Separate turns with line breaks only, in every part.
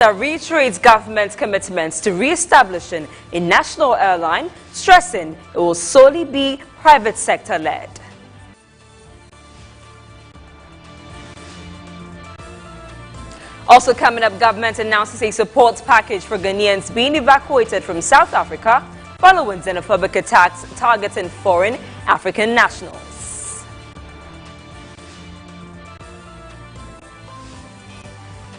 reiterates government's commitments to re-establishing a national airline, stressing it will solely be private sector-led. Also coming up, government announces a support package for Ghanaians being evacuated from South Africa following xenophobic attacks targeting foreign African nationals.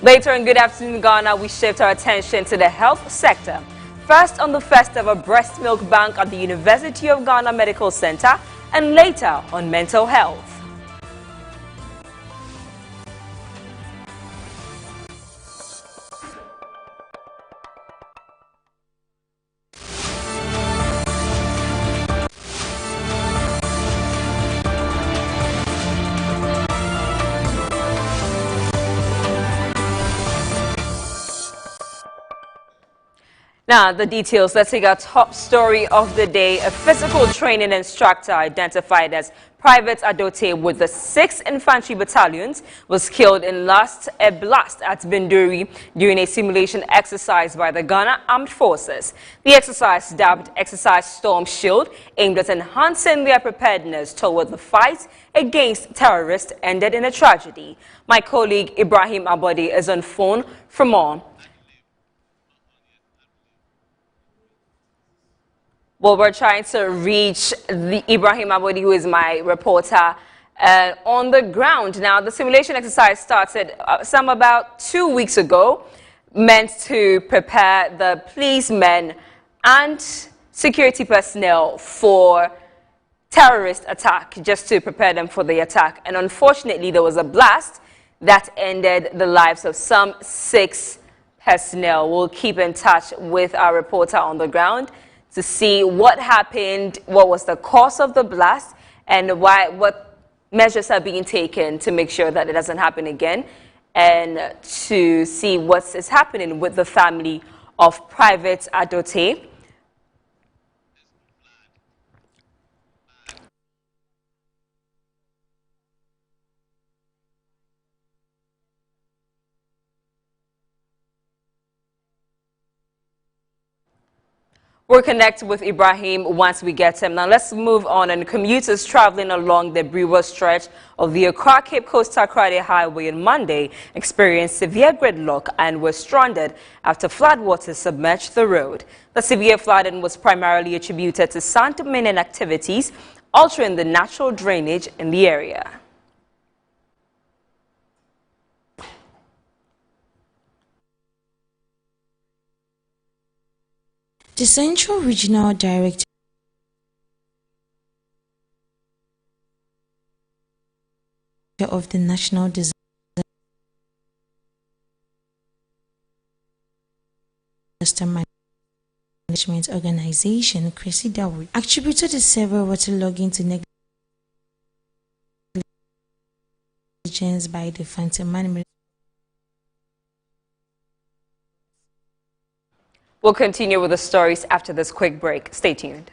Later in Good Afternoon Ghana, we shift our attention to the health sector. First on the first ever breast milk bank at the University of Ghana Medical Center, and later on mental health. Now, the details. Let's take our top story of the day. A physical training instructor identified as Private Adote with the 6th Infantry Battalions was killed in a blast at Binduri during a simulation exercise by the Ghana Armed Forces. The exercise, dubbed Exercise Storm Shield, aimed at enhancing their preparedness toward the fight against terrorists, ended in a tragedy. My colleague Ibrahim Abodi is on phone for more. Well, we're trying to reach Ibrahim Abodi, who is my reporter, on the ground. Now, the simulation exercise started some about 2 weeks ago, meant to prepare the policemen and security personnel for terrorist attack, just to prepare them for the attack. And unfortunately, there was a blast that ended the lives of some 6 personnel. We'll keep in touch with our reporter on the ground to see what happened, what was the cause of the blast, and what measures are being taken to make sure that it doesn't happen again, and to see what is happening with the family of Private Adote. We'll connect with Ibrahim once we get him. Now let's move on. And commuters traveling along the Brewer stretch of the Accra Cape Coast Takoradi Highway on Monday experienced severe gridlock and were stranded after floodwaters submerged the road. The severe flooding was primarily attributed to sand mining activities, altering the natural drainage in the area.
The Central Regional Director of the National Disaster Management Organization, Chrissy Dawood, attributed the severe waterlogging to negligence by the Phantom Management.
We'll continue with the stories after this quick break. Stay tuned.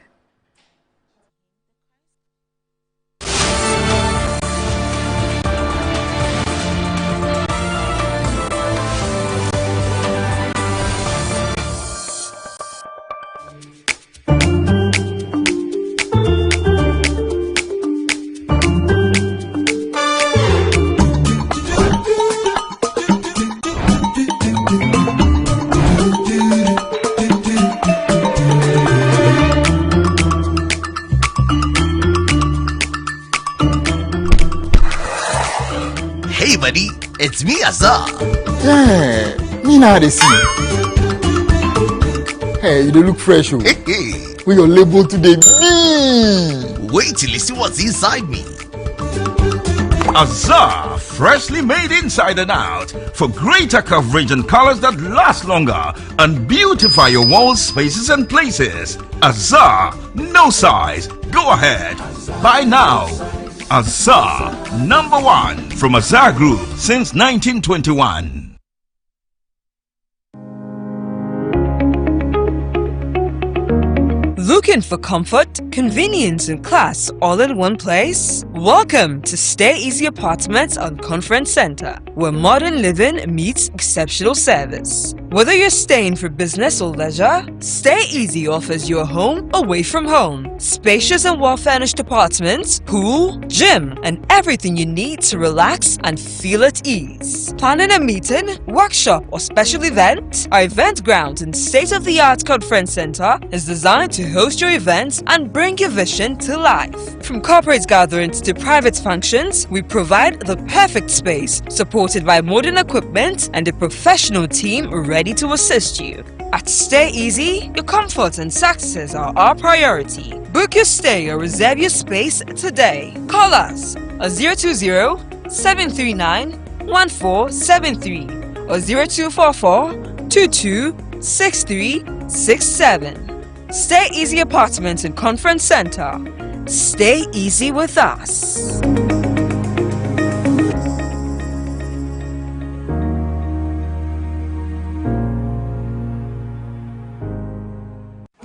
Hey buddy, it's me Azar.
Yeah, me now they see. Hey, you don't look fresh. Oh.
Hey.
We your label today. Me.
Wait till you see what's inside me.
Azar, freshly made inside and out for greater coverage and colors that last longer and beautify your walls, spaces and places. Azar, no size. Go ahead. Buy now. Azar, #1 from Azar Group since 1921.
Looking for comfort, convenience and class all in one place? Welcome to Stay Easy Apartments on Conference Center. where modern living meets exceptional service. Whether you're staying for business or leisure, Stay Easy offers you a home away from home. Spacious and well-furnished apartments, pool, gym, and everything you need to relax and feel at ease. Planning a meeting, workshop, or special event? Our event ground and state-of-the-art conference center is designed to host your events and bring your vision to life. From corporate gatherings to private functions, we provide the perfect space, supported by modern equipment and a professional team ready to assist you. At Stay Easy, your comfort and success are our priority. Book your stay or reserve your space today. Call us at 020-739-1473 or 0244-226367. Stay Easy Apartments and Conference Center. Stay easy with us.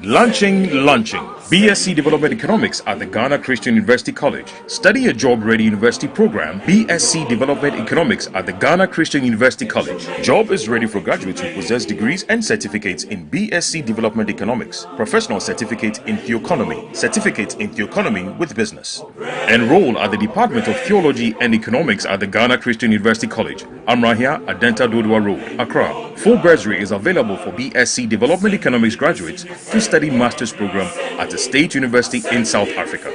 Launching BSc Development Economics at the Ghana Christian University College. Study a job-ready university program, BSc Development Economics at the Ghana Christian University College. Job is ready for graduates who possess degrees and certificates in BSc Development Economics, professional certificate in theoeconomy, certificate in theoeconomy with business. Enroll at the Department of Theology and Economics at the Ghana Christian University College, Amrahia, Adenta Dodua Road, Accra. Full bursary is available for BSc Development Economics graduates to study master's program at the State University in South Africa.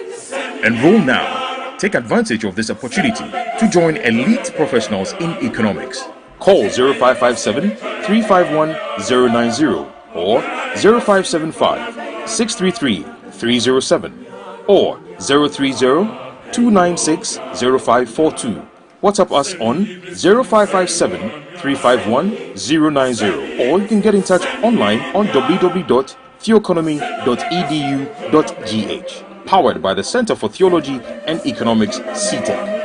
Enroll now. Take advantage of this opportunity to join elite professionals in economics. Call 0557-351-090 or 0575-633-307 or 030-296-0542. WhatsApp us on 0557-351-090 or you can get in touch online on www.theoeconomy.edu.gh. Powered by the Center for Theology and Economics, CTEC.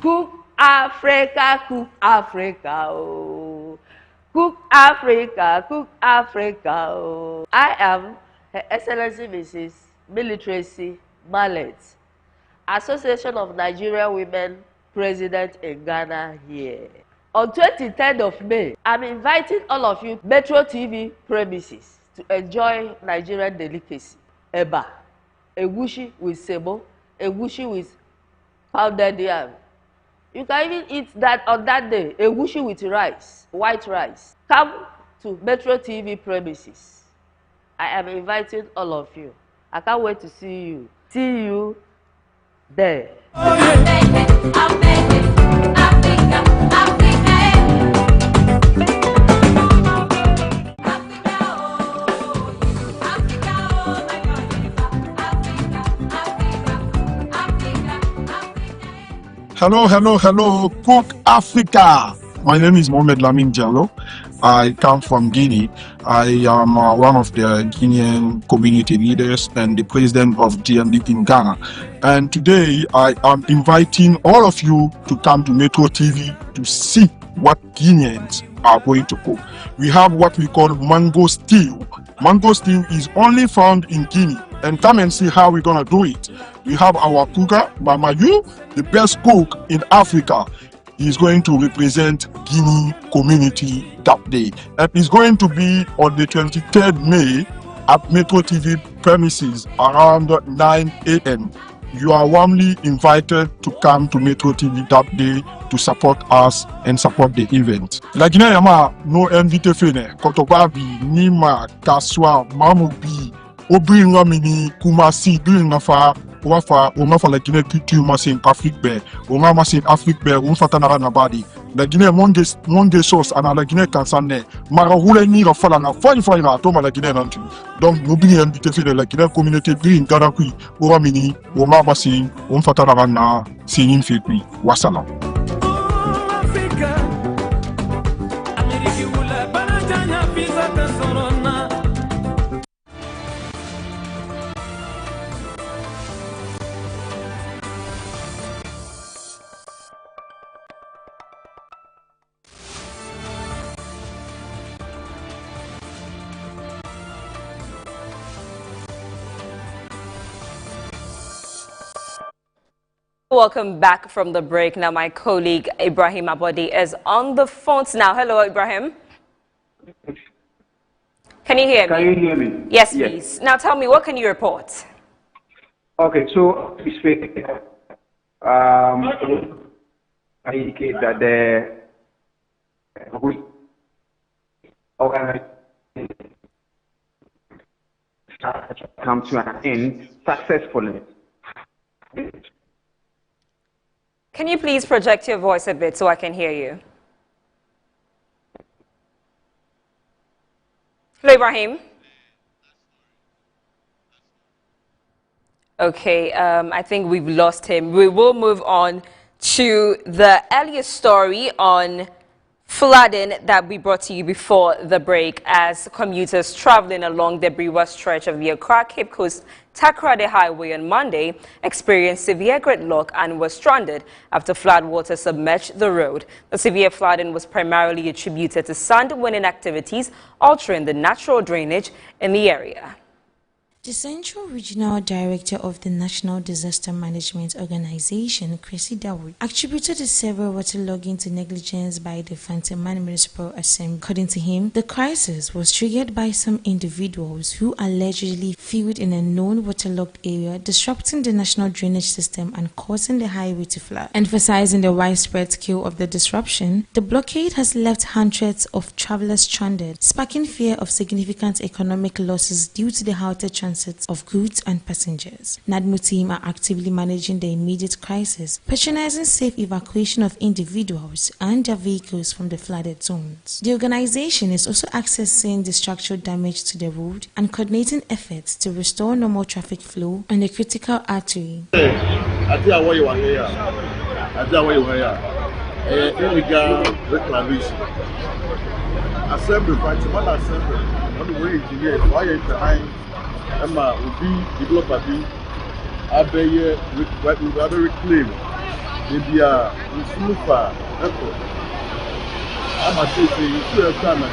Cook Africa, oh. Cook Africa, oh. I am Her Excellency Mrs. Military Mallet, Association of Nigerian Women President in Ghana here. On 23rd of May, I'm inviting all of you Metro TV premises to enjoy Nigerian delicacy. Eba, egusi with semo, egusi with pounded yam. You can even eat that on that day, egusi with rice, white rice. Come to Metro TV premises. I am inviting all of you. I can't wait to see you. See you there.
Hello, Cook Africa. My name is Mohamed Lamin Diallo. I come from Guinea. I am one of the Guinean community leaders and the president of GMD in Ghana. And today I am inviting all of you to come to Metro TV to see what Guineans are going to cook. We have what we call mango stew. Mango stew is only found in Guinea. And come and see how we're gonna do it. We have our cooker, Mama Yu, the best cook in Africa. He's going to represent Guinea community that day. And it's going to be on the 23rd May at Metro TV premises around 9 a.m. You are warmly invited to come to Metro TV that day to support us and support the event. La Guinée yama no invité fene, kotobabi, nima, kaswa, mamubi, obri ngamini, kumasi, bring nafa, wafa, umafa la Guinée culture masin Afrique be, uma masin Afrique be, umfata na badi. La Guinée monde sauce ana la Guinée kansane, mara hule ni la fala na fani na toma la Guinée nantu. Donc nous bring invité fene la Guinée communauté bring garakui, uramini, uma masin, umfata na sinin fitwi. Wassalam.
Welcome back from the break. Now, my colleague Ibrahim Abodi is on the phones now. Hello, Ibrahim. Can you hear me?
Can you hear me?
Yes, please. Now, tell me, what can you report?
Okay, so I indicate that the come to an end successfully.
Can you please project your voice a bit so I can hear you? Hello, Ibrahim. Okay, I think we've lost him. We will move on to the earlier story on flooding that we brought to you before the break, as commuters traveling along the Brewa stretch of the Accra Cape Coast Takoradi Highway on Monday experienced severe gridlock and were stranded after floodwater submerged the road. The severe flooding was primarily attributed to sand-winning activities altering the natural drainage in the area.
The Central Regional Director of the National Disaster Management Organization, Chrissy Dawood, attributed the severe waterlogging to negligence by the Fanteman Municipal Assembly. According to him, the crisis was triggered by some individuals who allegedly filled in a known waterlogged area, disrupting the national drainage system and causing the highway to flood. Emphasizing the widespread scale of the disruption, the blockade has left hundreds of travelers stranded, sparking fear of significant economic losses due to the halted transits of goods and passengers. NADMO team are actively managing the immediate crisis, patronizing safe evacuation of individuals and their vehicles from the flooded zones. The organization is also assessing the structural damage to the road and coordinating efforts to restore normal traffic flow on the critical artery.
Illegal reclamation. Assembly, on the way engineer, why is behind Emma will be developer be rather reclaim. Maybe a Musufa airport. I'm a say you should have done a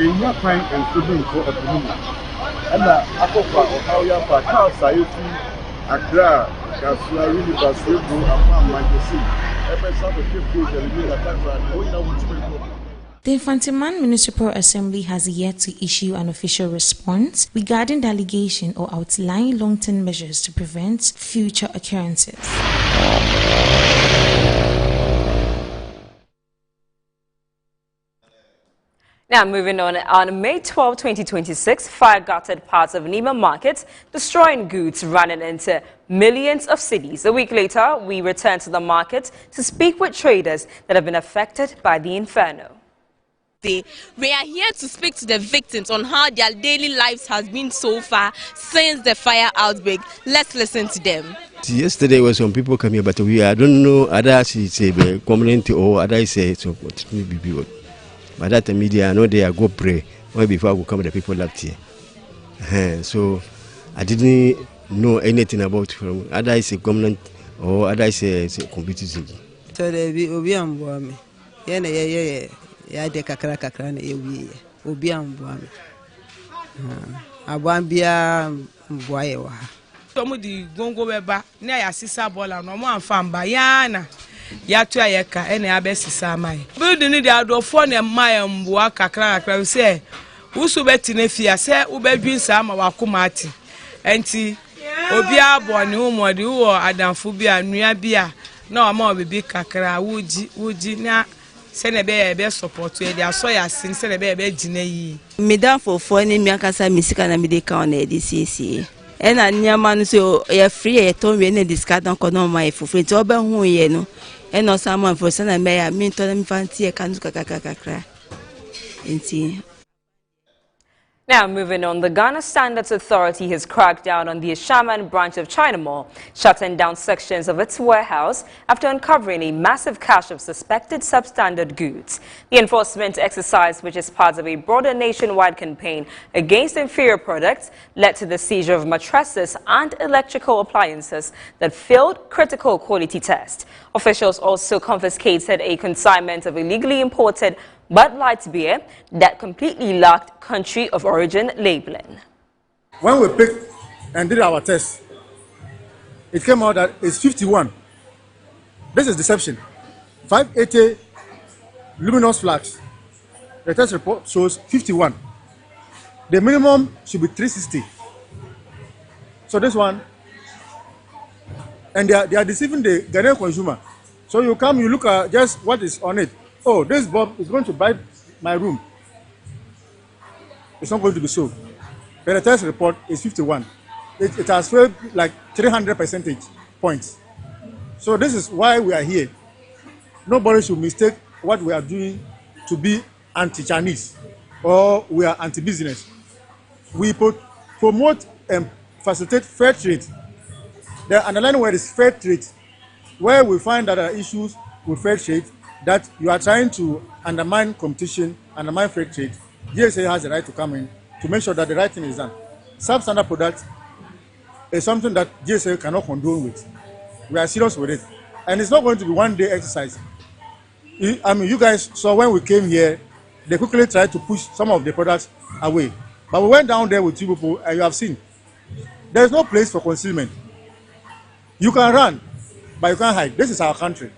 new kind and student for a community. And Akofa or how you have a house, Sayuti, Accra, Kasua, really Basibu, and Manchester.
The Fanteman Municipal Assembly has yet to issue an official response regarding the allegation or outline long-term measures to prevent future occurrences.
Now, moving on May 12, 2026, fire gutted parts of Nima Market, destroying goods running into millions of cities. A week later, we return to the market to speak with traders that have been affected by the inferno.
We are here to speak to the victims on how their daily lives has been so far since the fire outbreak. Let's listen to them.
Yesterday was some people come here, but I don't know others it's a community or others say so maybe. But that the media, I know they are go pray well before I will come the people left here. So I didn't know anything about from other is a government or other is a computer.
So they be Obiam yeah, de kakra na ewie Obiam Boame. Abambia Mboye wa.
Tomu di gongo beba na ya sisa bola no mo amfamba yana. Ya tu ayeka ene abesisa mai building dey adofo na mai mboa kakra we say usu beti na fia say ubedwinsa ma wakoma ati enti obi abo ne umode wo adamfo bi anua bi a na o ma obibi kakra wuji na se na be support e dey aso ya sin se na be gina yi
Medan fofo ni mi akasa misika na mi dey ka on e dey siesie ena nyama no so ya free e ton we na discard don kono ma e fofo enti oba hu ye no eno sama for sana me ya mi to na mi fanti e kanu kakra enti.
Now, moving on, the Ghana Standards Authority has cracked down on the Ashaman branch of China Mall, shutting down sections of its warehouse after uncovering a massive cache of suspected substandard goods. The enforcement exercise, which is part of a broader nationwide campaign against inferior products, led to the seizure of mattresses and electrical appliances that failed critical quality tests. Officials also confiscated a consignment of illegally imported Bud Light beer that completely lacked country of origin labeling.
When we picked and did our test, it came out that it's 51
This is deception. 580 luminous flags. The test report shows 51. The minimum should be 360. So this one, and they are deceiving the Ghanaian consumer. So you come, you look at just what is on it. Oh, this bulb is going to bright my room. It's not going to be so. But the test report is 51. It has failed like 300 percentage points. So this is why we are here. Nobody should mistake what we are doing to be anti-Chinese or we are anti-business. We promote and facilitate fair trade. The underlying word is fair trade, where we find that there are issues with fair trade, that you are trying to undermine competition, undermine fair trade. GSA has the right to come in to make sure that the right thing is done. Substandard product is something that GSA cannot condone with. We are serious with it. And it's not going to be one day exercise. I mean, you guys saw when we came here, they quickly tried to push some of the products away. But we went down there with you people, and you have seen, there is no place for concealment. You can run, but you can't hide. This is our country.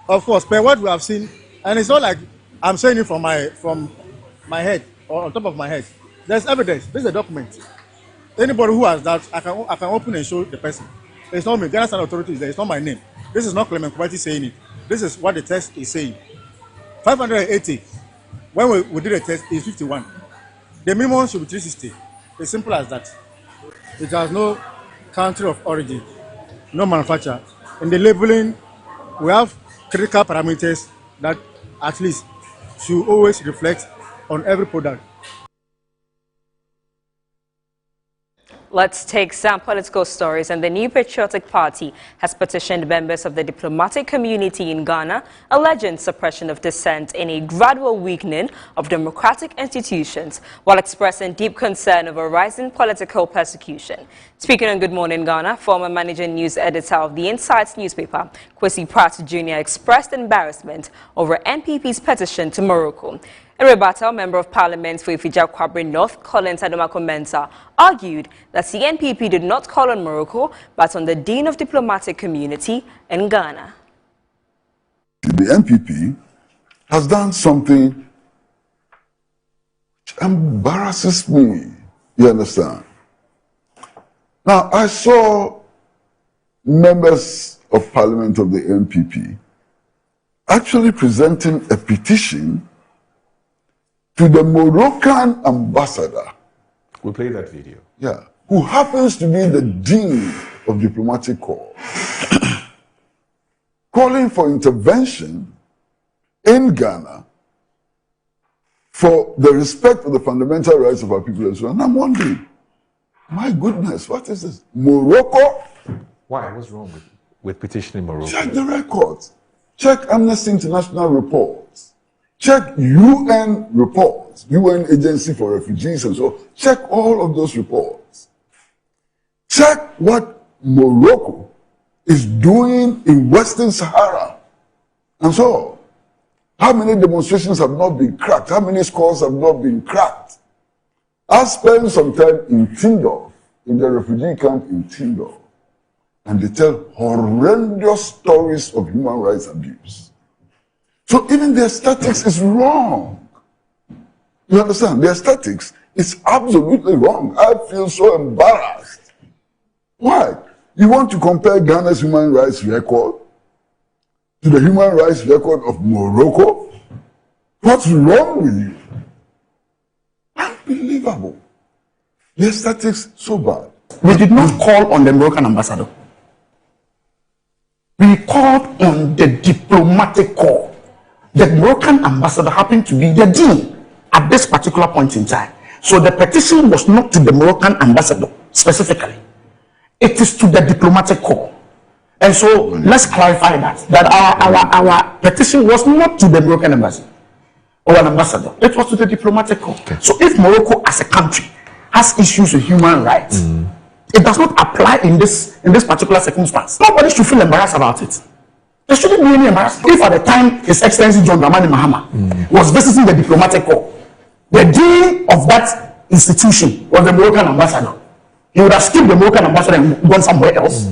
Of course, per what we have seen, and it's not like I'm saying it from my head or on top of my head. There's evidence. This is a document. Anybody who has that, I can open and show the person. It's not me. Ghana Standard Authority is there. It's not my name. This is not Clement Kubati saying it. This is what the test is saying. 580. When we did the test, is 51. The minimum should be 360. It's simple as that. It has no country of origin, no manufacturer. In the labeling, we have critical parameters that at least should always reflect on every product.
Let's take some political stories. And the New Patriotic Party has petitioned members of the diplomatic community in Ghana, alleging suppression of dissent and a gradual weakening of democratic institutions, while expressing deep concern over rising political persecution. Speaking on Good Morning Ghana, former managing news editor of the Insights newspaper, Kwesi Pratt Jr., expressed embarrassment over NPP's petition to Morocco. In rebuttal, Member of Parliament for Ifija Kwabrin North, Collins Adomako Mensah, argued that the NPP did not call on Morocco, but on the Dean of Diplomatic Community in Ghana.
The NPP has done something which embarrasses me, you understand? Now, I saw members of Parliament of the NPP actually presenting a petition to the Moroccan ambassador.
We'll play that video.
Yeah, who happens to be the Dean of Diplomatic Corps, calling for intervention in Ghana for the respect of the fundamental rights of our people as well. And I'm wondering, my goodness, what is this? Morocco?
Why? What's wrong with petitioning Morocco?
Check the records. Check Amnesty International reports. Check UN reports, UN Agency for Refugees and so on. Check all of those reports. Check what Morocco is doing in Western Sahara. And so, how many demonstrations have not been cracked? How many scores have not been cracked? I spent some time in Tindor, in the refugee camp in Tindor, and they tell horrendous stories of human rights abuse. So even their statistics is wrong. You understand? Their statistics is absolutely wrong. I feel so embarrassed. Why? You want to compare Ghana's human rights record to the human rights record of Morocco? What's wrong with you? Unbelievable. Their statistics so bad.
We did not call on the Moroccan ambassador. We called on the diplomatic corps. The Moroccan ambassador happened to be the dean at this particular point in time. So the petition was not to the Moroccan ambassador specifically. It is to the diplomatic corps. And so let's clarify that our petition was not to the Moroccan ambassador or an ambassador. It was to the diplomatic corps. Okay. So if Morocco as a country has issues with human rights, it does not apply in this particular circumstance. Nobody should feel embarrassed about it. There shouldn't be any embarrassment. If at the time His Excellency John Dramani Mahama was visiting the diplomatic corps, the dean of that institution was the Moroccan ambassador, he would have skipped the Moroccan ambassador and gone somewhere else.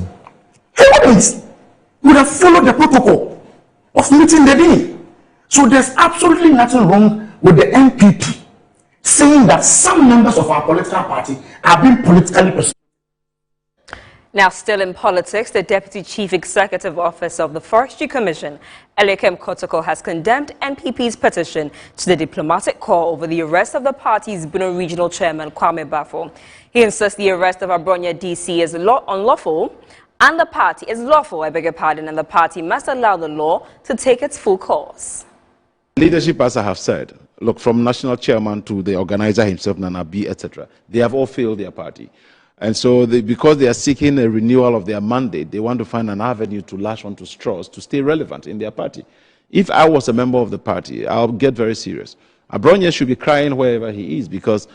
He wouldn't. would have followed the protocol of meeting the dean. So there's absolutely nothing wrong with the NPP saying that some members of our political party are being politically persecuted.
Now, still in politics, the Deputy Chief Executive Officer of the Forestry Commission, Eliakim Kotoko, has condemned NPP's petition to the diplomatic corps over the arrest of the party's Bono Regional Chairman, Kwame Bafo. He insists the arrest of Abronya DC is unlawful, and the party is lawful, and the party must allow the law to take its full course.
Leadership, as I have said, look, from national chairman to the organizer himself, Nana B, etc., they have all failed their party. And so because they are seeking a renewal of their mandate, they want to find an avenue to lash onto straws to stay relevant in their party. If I was a member of the party, I'll get very serious. Abronya should be crying wherever he is because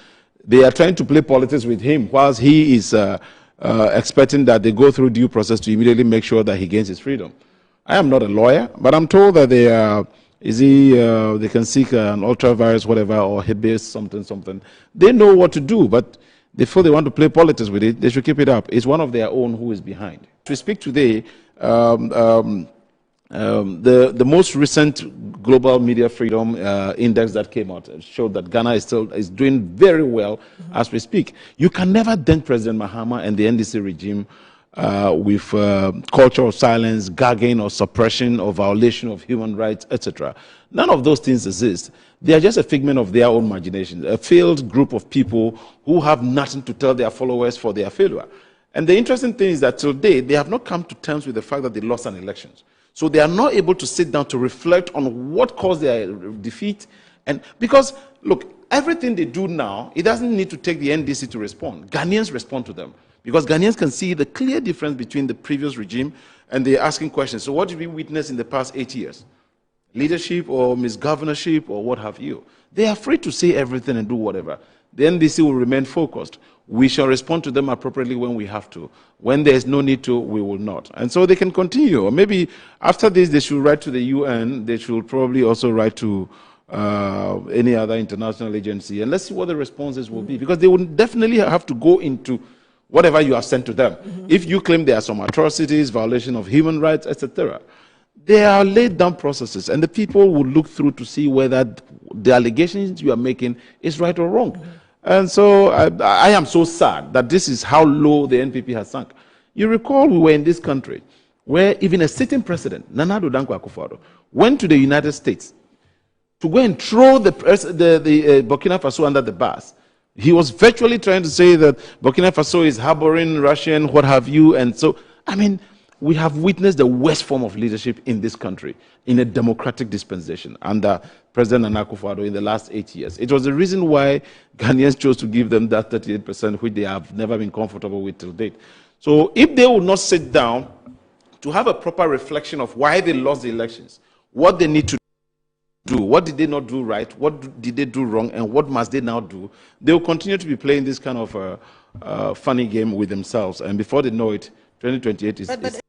they are trying to play politics with him whilst he is expecting that they go through due process to immediately make sure that he gains his freedom. I am not a lawyer, but I'm told that they can seek an ultra-virus, whatever, or habeas something. They know what to do, but before they want to play politics with it, they should keep it up. It's one of their own who is behind. To speak today, the most recent Global Media Freedom Index that came out showed that Ghana is doing very well as we speak. You can never dent President Mahama and the NDC regime with culture of silence, gagging or suppression or violation of human rights, etc. None of those things exist. They are just a figment of their own imagination, a failed group of people who have nothing to tell their followers for their failure. And the interesting thing is that till date, they have not come to terms with the fact that they lost an election. So they are not able to sit down to reflect on what caused their defeat. And because, look, everything they do now, it doesn't need to take the NDC to respond. Ghanaians respond to them. Because Ghanaians can see the clear difference between the previous regime and they're asking questions. So what did we witness in the past 8 years? Leadership or misgovernorship or what have you? They are free to say everything and do whatever. The NDC will remain focused. We shall respond to them appropriately when we have to. When there is no need to, we will not. And so they can continue. Or maybe after this, they should write to the UN. They should probably also write to any other international agency. And let's see what the responses will be. Because they will definitely have to go into whatever you have sent to them. If you claim there are some atrocities, violation of human rights, etc., there are laid down processes, and the people will look through to see whether the allegations you are making is right or wrong. And so I am so sad that this is how low the NPP has sunk. You recall we were in this country where even a sitting president, Nana Addo Dankwa Akufo-Addo, went to the United States to go and throw the Burkina Faso under the bus. He was virtually trying to say that Burkina Faso is harboring Russian, what have you. And so, I mean, we have witnessed the worst form of leadership in this country in a democratic dispensation under President Nana Akufo-Addo in the last 8 years. It was the reason why Ghanaians chose to give them that 38%, which they have never been comfortable with till date. So if they would not sit down to have a proper reflection of why they lost the elections, what they need to do, what did they not do right, what did they do wrong, and what must they now do, they will continue to be playing this kind of funny game with themselves. And before they know it, 2028 is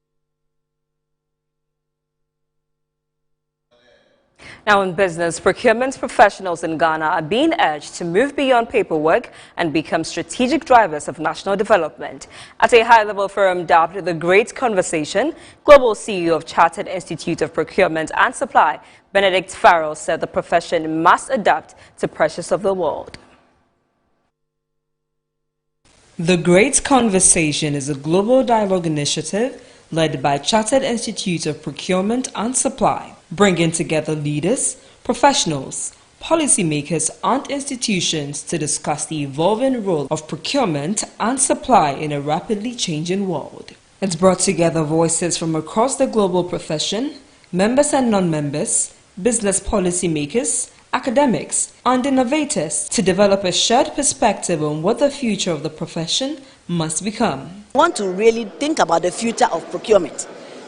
Now in business, procurement professionals in Ghana are being urged to move beyond paperwork and become strategic drivers of national development. At a high-level forum dubbed The Great Conversation, Global CEO of Chartered Institute of Procurement and Supply, Benedict Farrell, said the profession must adapt to pressures of the world.
The Great Conversation is a global dialogue initiative led by Chartered Institute of Procurement and Supply, bringing together leaders, professionals, policymakers, and institutions to discuss the evolving role of procurement and supply in a rapidly changing world. It's brought together voices from across the global profession, members and non-members, business policymakers, academics, and innovators to develop a shared perspective on what the future of the profession must become.
We want to really think about the future of procurement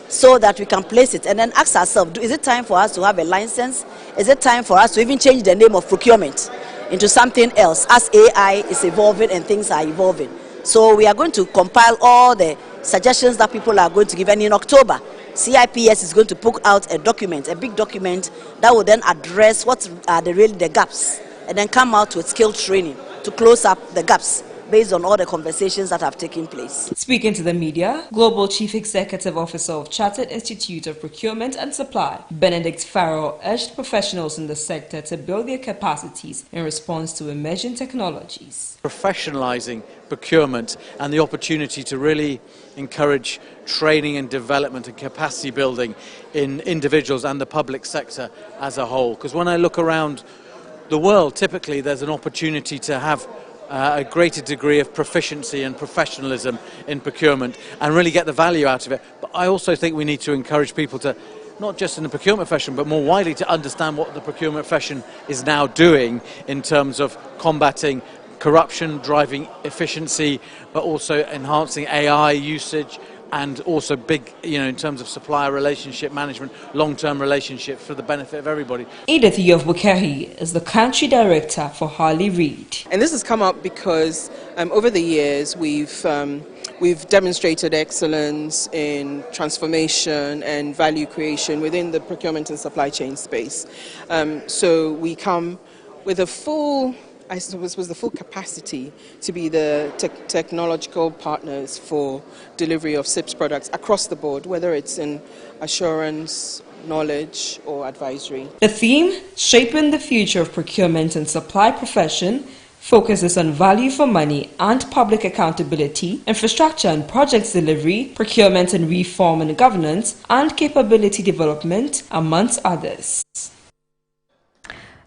so that we can place it and then ask ourselves, is it time for us to have a license? Is it time for us to even change the name of procurement into something else as AI is evolving and things are evolving? So we are going to compile all the suggestions that people are going to give, and in October, CIPS is going to put out a document, a big document that will then address what are really the gaps and then come out with skill training to close up the gaps based on all the conversations that have taken place.
Speaking to the media, Global Chief Executive Officer of Chartered Institute of Procurement and Supply, Benedict Farrell, urged professionals in the sector to build their capacities in response to emerging technologies.
Professionalizing procurement and the opportunity to really encourage training and development and capacity building in individuals and the public sector as a whole. Because when I look around the world, typically there's an opportunity to have a greater degree of proficiency and professionalism in procurement and really get the value out of it. But I also think we need to encourage people to, not just in the procurement profession, but more widely, to understand what the procurement profession is now doing in terms of combating corruption, driving efficiency, but also enhancing AI usage, and also big, in terms of supplier relationship management, long-term relationships for the benefit of everybody.
Edith Yof-Bukehi is the country director for Harley Reid.
And this has come up because over the years we've demonstrated excellence in transformation and value creation within the procurement and supply chain space. So we come with a full, I suppose, was the full capacity to be the technological partners for delivery of SIPS products across the board, whether it's in assurance, knowledge, or advisory.
The theme, Shaping the Future of Procurement and Supply Profession, focuses on value for money and public accountability, infrastructure and projects delivery, procurement and reform and governance, and capability development, amongst others.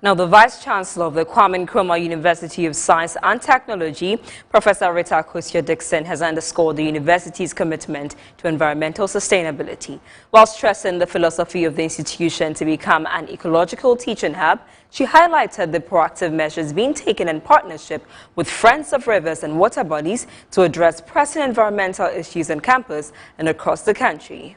Now, the Vice-Chancellor of the Kwame Nkrumah University of Science and Technology, Professor Rita Kosua-Dixon, has underscored the university's commitment to environmental sustainability. While stressing the philosophy of the institution to become an ecological teaching hub, she highlighted the proactive measures being taken in partnership with Friends of Rivers and Water Bodies to address pressing environmental issues on campus and across the country.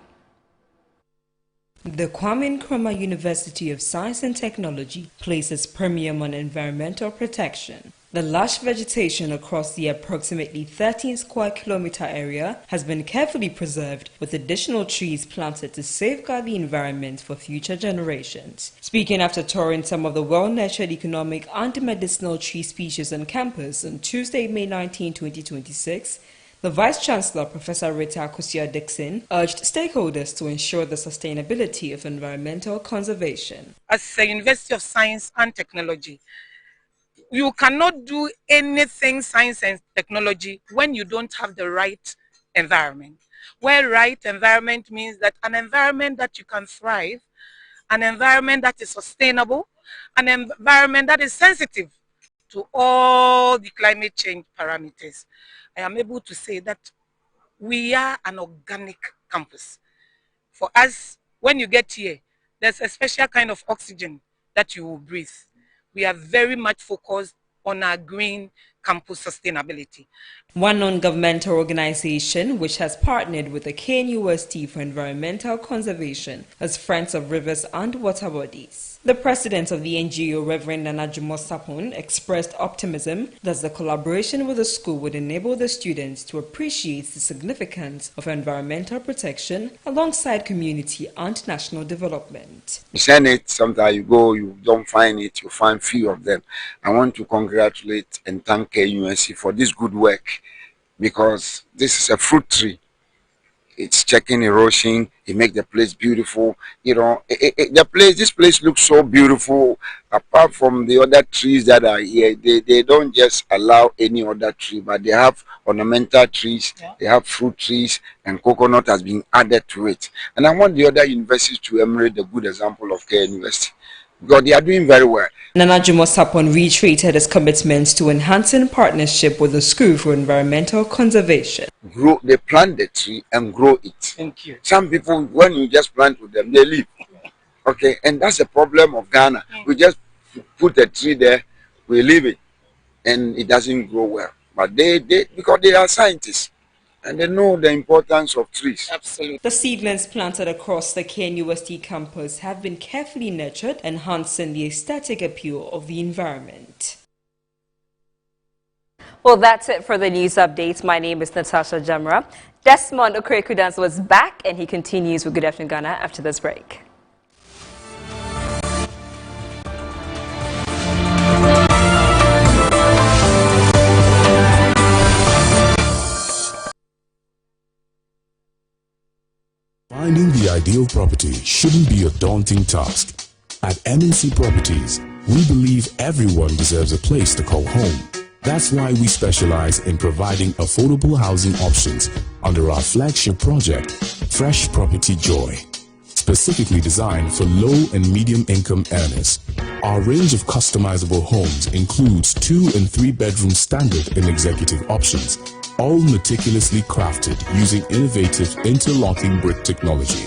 The Kwame Nkrumah University of Science and Technology places premium on environmental protection. The lush vegetation across the approximately 13 square kilometer area has been carefully preserved, with additional trees planted to safeguard the environment for future generations. Speaking after touring some of the well-nurtured economic and medicinal tree species on campus on Tuesday, May 19, 2026, the Vice-Chancellor, Professor Rita Kosua-Dixon, urged stakeholders to ensure the sustainability of environmental conservation.
As a University of Science and Technology, you cannot do anything science and technology when you don't have the right environment. Where right environment means that an environment that you can thrive, an environment that is sustainable, an environment that is sensitive to all the climate change parameters. I am able to say that we are an organic campus. For us, when you get here, there's a special kind of oxygen that you will breathe. We are very much focused on our green campus sustainability.
One non-governmental organization which has partnered with the KNUST for environmental conservation is Friends of Rivers and Water Bodies. The president of the NGO, Reverend Nana Jumo Sapon, expressed optimism that the collaboration with the school would enable the students to appreciate the significance of environmental protection alongside community and national development.
You send it, sometimes you go, you don't find it, you find few of them. I want to congratulate and thank KNUST for this good work, because this is a fruit tree. It's checking erosion, it makes the place beautiful. This place looks so beautiful. Apart from the other trees that are here, they don't just allow any other tree, but they have ornamental trees, they have fruit trees, and coconut has been added to it. And I want the other universities to emulate the good example of KNUST, because they are doing very well.
Nana Jumo Sapon reiterated his commitment to enhancing partnership with the school for environmental conservation.
They plant the tree and grow it.
Thank you.
Some people, when you just plant with them, they leave. Okay, and that's the problem of Ghana. We just put a tree there, we leave it, and it doesn't grow well. But because they are scientists, and they know the importance of trees.
Absolutely.
The seedlings planted across the KNUST campus have been carefully nurtured, enhancing the aesthetic appeal of the environment.
Well, that's it for the news updates. My name is Natasha Jamra. Desmond Okoye-Kudans was back, and he continues with Good Afternoon Ghana after this break.
the ideal property shouldn't be a daunting task. At MNC Properties, we believe everyone deserves a place to call home. That's why we specialize in providing affordable housing options under our flagship project, Fresh Property Joy. Specifically designed for low and medium income earners. Our range of customizable homes includes 2 and 3 bedroom standard and executive options, all meticulously crafted using innovative interlocking brick technology.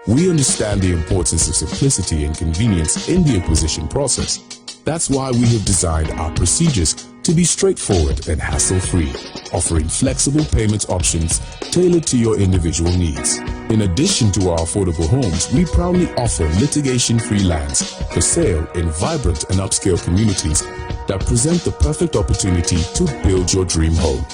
We understand the importance of simplicity and convenience in the acquisition process. That's why we have designed our procedures to be straightforward and hassle-free, offering flexible payment options tailored to your individual needs. In addition to our affordable homes, we proudly offer litigation-free lands for sale in vibrant and upscale communities that present the perfect opportunity to build your dream home.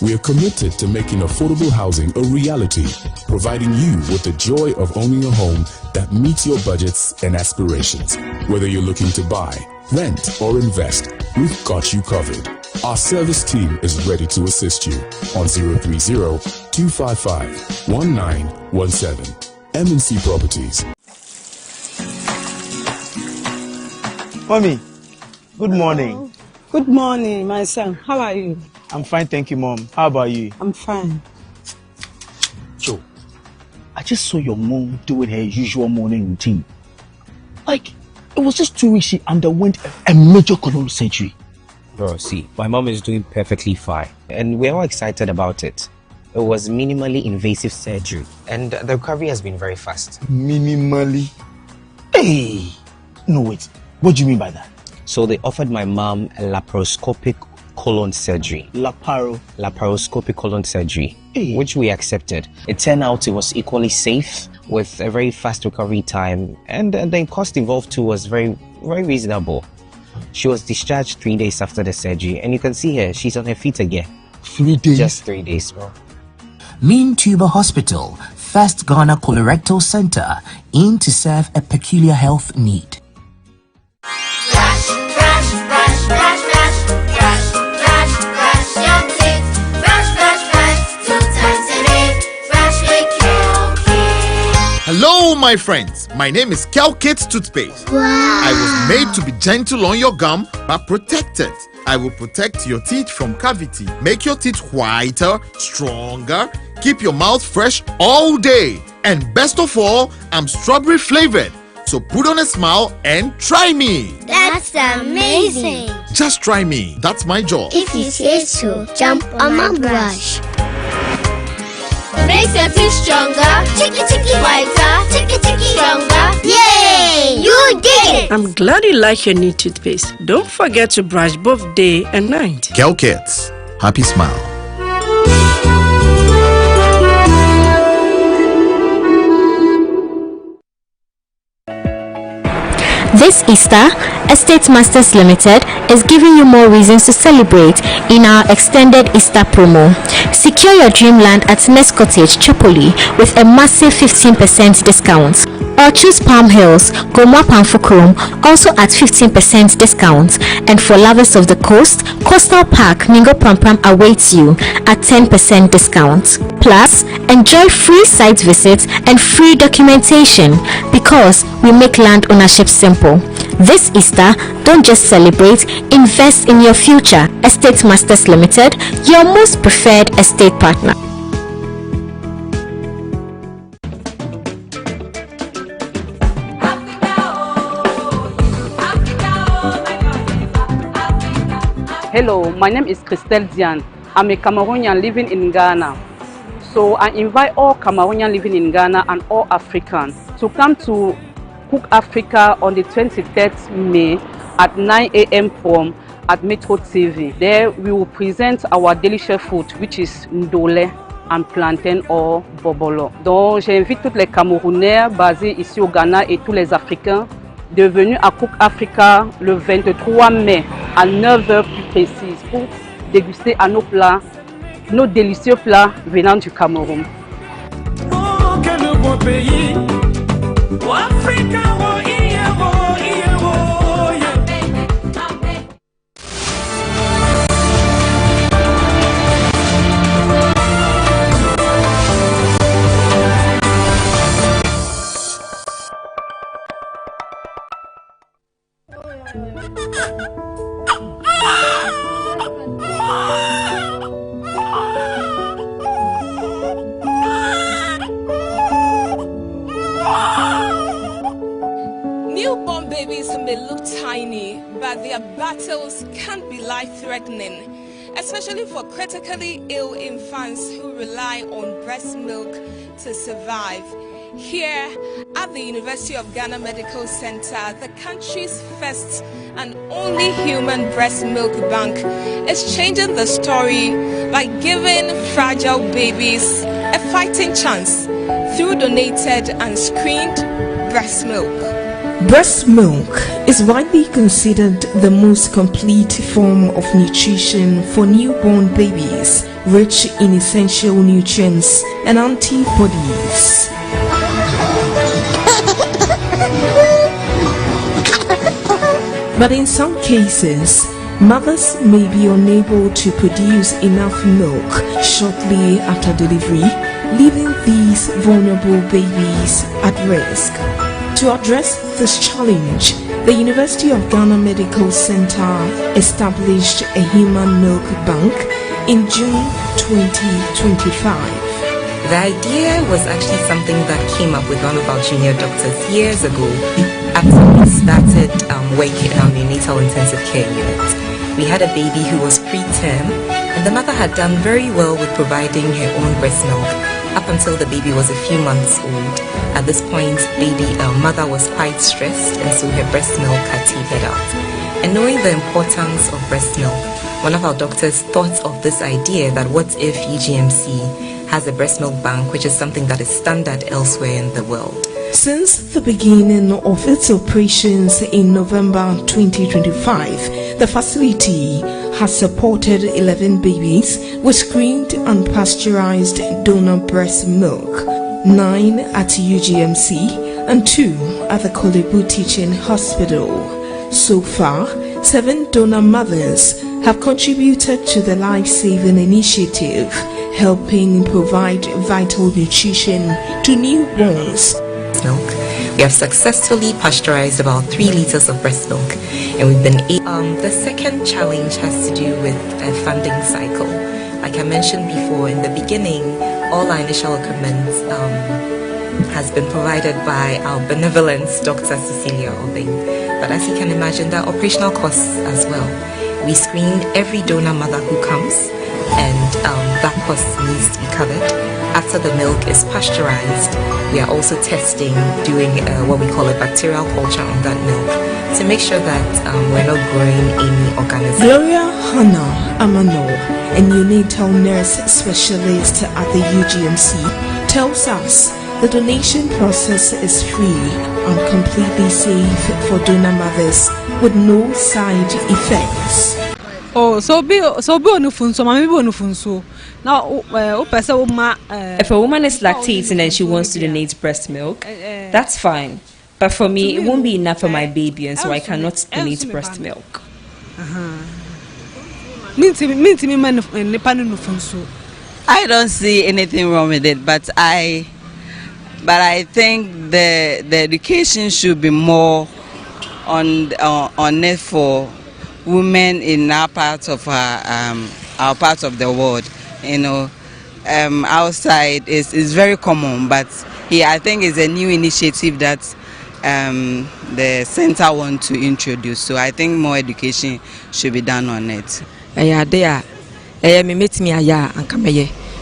We are committed to making affordable housing a reality, providing you with the joy of owning a home that meets your budgets and aspirations. Whether you're looking to buy, rent, or invest, we've got you covered. Our service team is ready to assist you on 030-255-1917. MNC Properties.
Mommy, good morning.
Good morning, my son. How are you?
I'm fine, thank you, Mom. How about you?
I'm fine.
Joe, I just saw your mom doing her usual morning routine. Like, it was just 2 weeks she underwent a major colon surgery.
Bro, see, my mom is doing perfectly fine, and we're all excited about it. It was minimally invasive surgery, and the recovery has been very fast.
Minimally? Hey! No, wait. What do you mean by that?
So they offered my mom a laparoscopic colon surgery. Laparoscopic colon surgery, which we accepted. It turned out it was equally safe with a very fast recovery time, and the cost involved too was very, very reasonable. She was discharged 3 days after the surgery, and you can see her, she's on her feet again.
3 days?
Just 3 days, bro.
Mean Tuber Hospital, first Ghana colorectal center, aimed to serve a peculiar health need.
Hello, my friends. My name is Calkit Toothpaste.
Wow.
I was made to be gentle on your gum, but protected. I will protect your teeth from cavity, make your teeth whiter, stronger, keep your mouth fresh all day. And best of all, I'm strawberry flavored. So put on a smile and try me.
That's amazing.
Just try me. That's my job.
If you say so, jump on my brush. Makes your teeth stronger, chicky whiter, chicky stronger. Yay! You did it!
I'm glad you like your new toothpaste. Don't forget to brush both day and night.
Calkits. Happy smile.
This Easter, Estate Masters Limited is giving you more reasons to celebrate in our extended Easter promo. Secure your dream land at Nest Cottage, Tripoli with a massive 15% discount. Or choose Palm Hills, Gomwa Pamfukurum, also at 15% discount. And for lovers of the coast, Coastal Park, Mingo Prampram awaits you at 10% discount. Plus, enjoy free site visits and free documentation because we make land ownership simple. This Easter, don't just celebrate, invest in your future. Estate Masters Limited, your most preferred estate partner.
Hello, my name is Christelle Diane. I'm a Cameroonian living in Ghana. So I invite all Cameroonians living in Ghana and all Africans to come to Cook Africa on the 23rd May at 9 a.m. from at Metro TV. There we will present our delicious food, which is ndolé and plantain or bobolo. Donc j'invite tous les Camerounais basés ici au Ghana et tous les Africains de venir à Cook Africa le 23 mai à 9h plus précise pour déguster à nos plats, nos délicieux plats venant du Cameroun.
may look tiny, but their battles can be life-threatening, especially for critically ill infants who rely on breast milk to survive. Here at the University of Ghana Medical Center, the country's first and only human breast milk bank is changing the story by giving fragile babies a fighting chance through donated and screened breast milk.
Breast milk is widely considered the most complete form of nutrition for newborn babies, rich in essential nutrients and antibodies. But in some cases, mothers may be unable to produce enough milk shortly after delivery, leaving these vulnerable babies at risk. To address this challenge, the University of Ghana Medical Center established a human milk bank in June 2025.
The idea was actually something that came up with one of our junior doctors years ago after we started working on the neonatal intensive care unit. We had a baby who was preterm, and the mother had done very well with providing her own breast milk up until the baby was a few months old. At this point, mother was quite stressed, and so her breast milk had tapered out. And knowing the importance of breast milk, one of our doctors thought of this idea that what if UGMC has a breast milk bank, which is something that is standard elsewhere in the world.
Since the beginning of its operations in November 2025, the facility has supported 11 babies with screened and pasteurized donor breast milk, 9 at UGMC and 2 at the Kolebu Teaching Hospital. So far, 7 donor mothers have contributed to the life-saving initiative, helping provide vital nutrition to newborns.
Milk. We have successfully pasteurized about 3 liters of breast milk, and we've been the second challenge has to do with a funding cycle. Like I mentioned before, in the beginning, all our initial equipment has been provided by our benevolent Dr. Cecilia Obeng. But as you can imagine, there are operational costs as well. We screen every donor mother who comes, and that cost needs to be covered. After the milk is pasteurized, we are also testing, doing what we call a bacterial culture on that milk to make sure that we're not growing any organisms.
Gloria Hannah Amano, a neonatal nurse specialist at the UGMC, tells us the donation process is free and completely safe for donor mothers with no side effects.
Oh, so be on the phone, so maybe on the phone. So now,
if a woman is lactating and she wants to donate breast milk, that's fine. But for me, it won't be enough for my baby, and so I cannot donate breast milk.
I don't see anything wrong with it, but I think the education should be more on it for women in our part of our part of the world. You know, outside is very common, but here I think it's a new initiative that the center want to introduce. So I think more education should be done on it.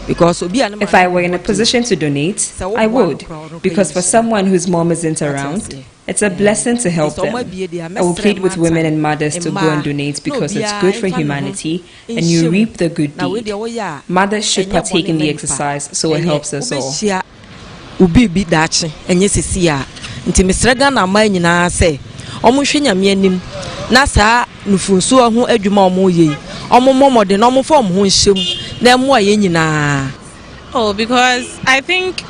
Because if I were in a position to donate, I would. Because for someone whose mom isn't around, it's a blessing to help them. I will plead with women and mothers to go and donate because it's good for humanity and you reap the good deed. Mothers should partake in the exercise so it helps us all.
Oh, because I think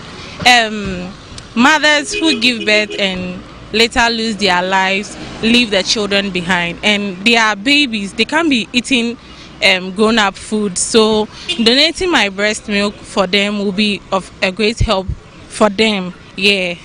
mothers who give birth and later lose their lives leave their children behind, and they are babies. They can't be eating grown-up food. So donating my breast milk for them will be of a great help for them. Yeah.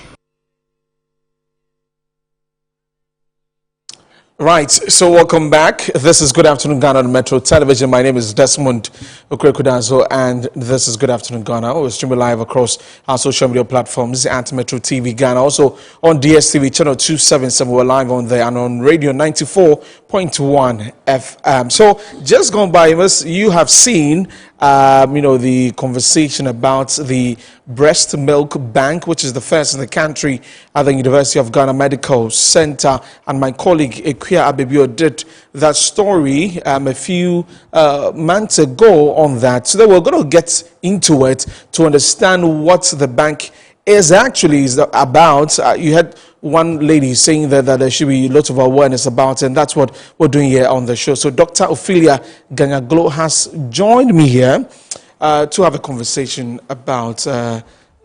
Right, so welcome back. This is Good Afternoon Ghana on Metro Television. My name is Desmond Okwekudazo, and this is Good Afternoon Ghana. We're streaming live across our social media platforms at Metro TV Ghana. Also on DSTV channel 277, we're live on there, and on radio 94.1 FM. So just gone by, you have seen the conversation about the breast milk bank, which is the first in the country at the University of Ghana Medical Center. And my colleague Ekuya Abebio did that story a few months ago on that. So then we're going to get into it to understand what the bank is actually about. You had one lady saying that there should be lots of awareness about it, and that's what we're doing here on the show. So Dr. Ophelia Ganyaglo has joined me here to have a conversation about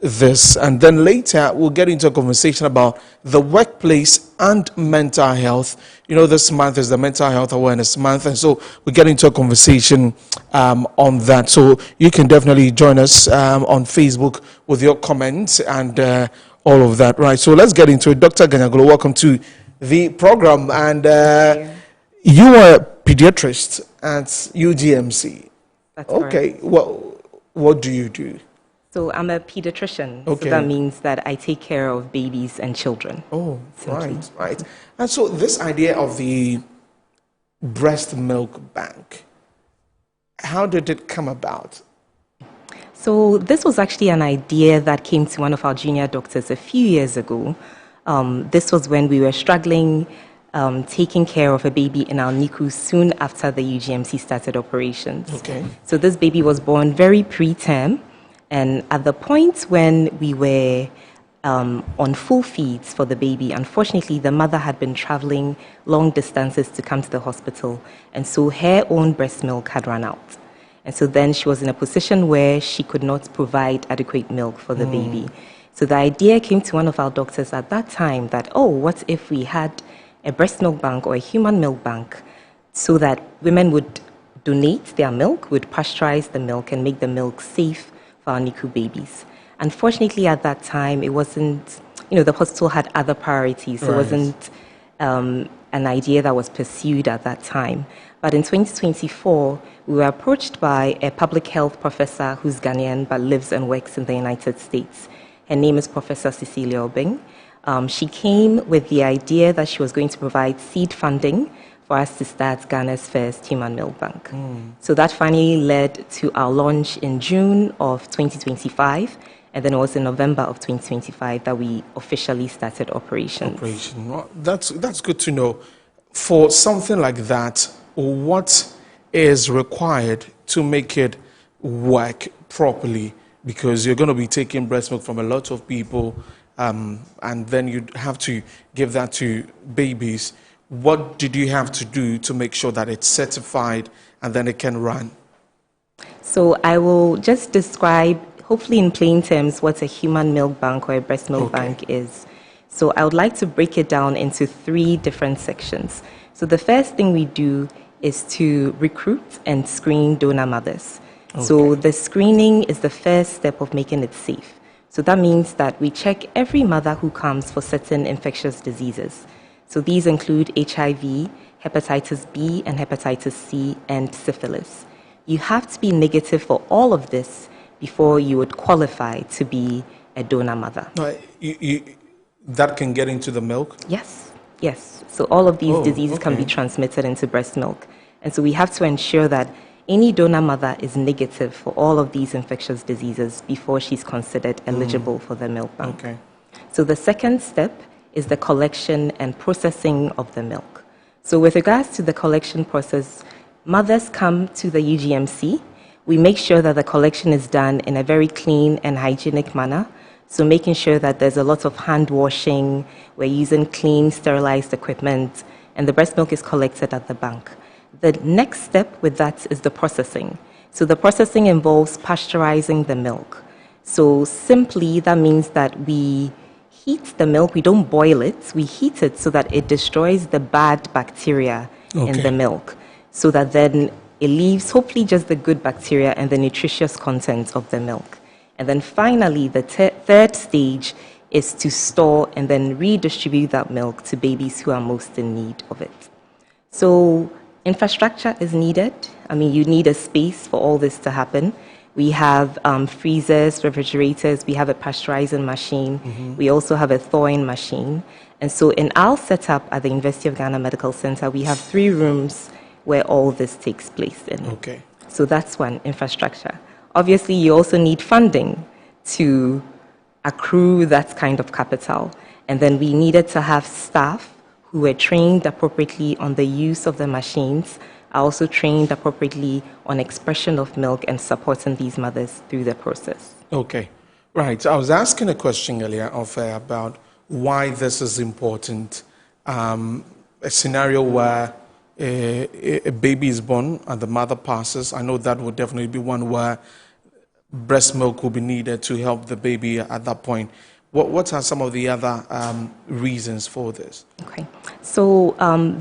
this, and then later we'll get into a conversation about the workplace and mental health. This month is the Mental Health Awareness Month, and so we'll get into a conversation on that. So you can definitely join us on Facebook with your comments and all of that. Right, so let's get into it. Dr. Ganyaglo, welcome to the program. And you are a pediatrist at UGMC.
That's
okay,
correct.
well, what do you do?
So I'm a pediatrician.
Okay.
So that means that I take care of babies and children.
Oh,
simply.
right. And so this idea of the breast milk bank, how did it come about?
So this was actually an idea that came to one of our junior doctors a few years ago. This was when we were struggling taking care of a baby in our NICU soon after the UGMC started operations.
Okay.
So this baby was born very preterm, and at the point when we were on full feeds for the baby, unfortunately the mother had been traveling long distances to come to the hospital, and so her own breast milk had run out. And so then she was in a position where she could not provide adequate milk for the baby. So the idea came to one of our doctors at that time that, what if we had a breast milk bank or a human milk bank so that women would donate their milk, would pasteurize the milk and make the milk safe for our NICU babies. Unfortunately, at that time, it wasn't, the hospital had other priorities. So It wasn't an idea that was pursued at that time. But in 2024, we were approached by a public health professor who's Ghanaian but lives and works in the United States. Her name is Professor Cecilia Obeng. She came with the idea that she was going to provide seed funding for us to start Ghana's first human milk bank. So that finally led to our launch in June of 2025, and then it was in November of 2025 that we officially started operations.
Well, that's good to know. For something like that, what is required to make it work properly? Because you're going to be taking breast milk from a lot of people, and then you have to give that to babies. What did you have to do to make sure that it's certified and then it can run?
So I will just describe, hopefully in plain terms, what a human milk bank or a breast milk bank is. So I would like to break it down into 3 different sections. So the first thing we do is to recruit and screen donor mothers. So the screening is the first step of making it safe. So that means that we check every mother who comes for certain infectious diseases. So these include HIV, hepatitis B and hepatitis C, and syphilis. You have to be negative for all of this before you would qualify to be a donor mother.
That can get into the milk?
Yes. So all of these diseases can be transmitted into breast milk. And so we have to ensure that any donor mother is negative for all of these infectious diseases before she's considered eligible for the milk bank. So the second step is the collection and processing of the milk. So with regards to the collection process, mothers come to the UGMC. We make sure that the collection is done in a very clean and hygienic manner. So making sure that there's a lot of hand washing, we're using clean, sterilized equipment, and the breast milk is collected at the bank. The next step with that is the processing. So the processing involves pasteurizing the milk. So simply, that means that we heat the milk, we don't boil it, we heat it so that it destroys the bad bacteria in the milk, so that then it leaves hopefully just the good bacteria and the nutritious content of the milk. And then finally, the third stage is to store and then redistribute that milk to babies who are most in need of it. So infrastructure is needed. I mean, you need a space for all this to happen. We have freezers, refrigerators, we have a pasteurizing machine, we also have a thawing machine. And so in our setup at the University of Ghana Medical Center, we have 3 rooms where all this takes place in.
Okay.
So that's one, infrastructure. Obviously, you also need funding to accrue that kind of capital. And then we needed to have staff who were trained appropriately on the use of the machines, are also trained appropriately on expression of milk and supporting these mothers through the process.
Okay, right. I was asking a question earlier about why this is important. A scenario where a baby is born and the mother passes, I know that would definitely be one where breast milk will be needed to help the baby at that point. What are some of the other reasons for this?
Okay, so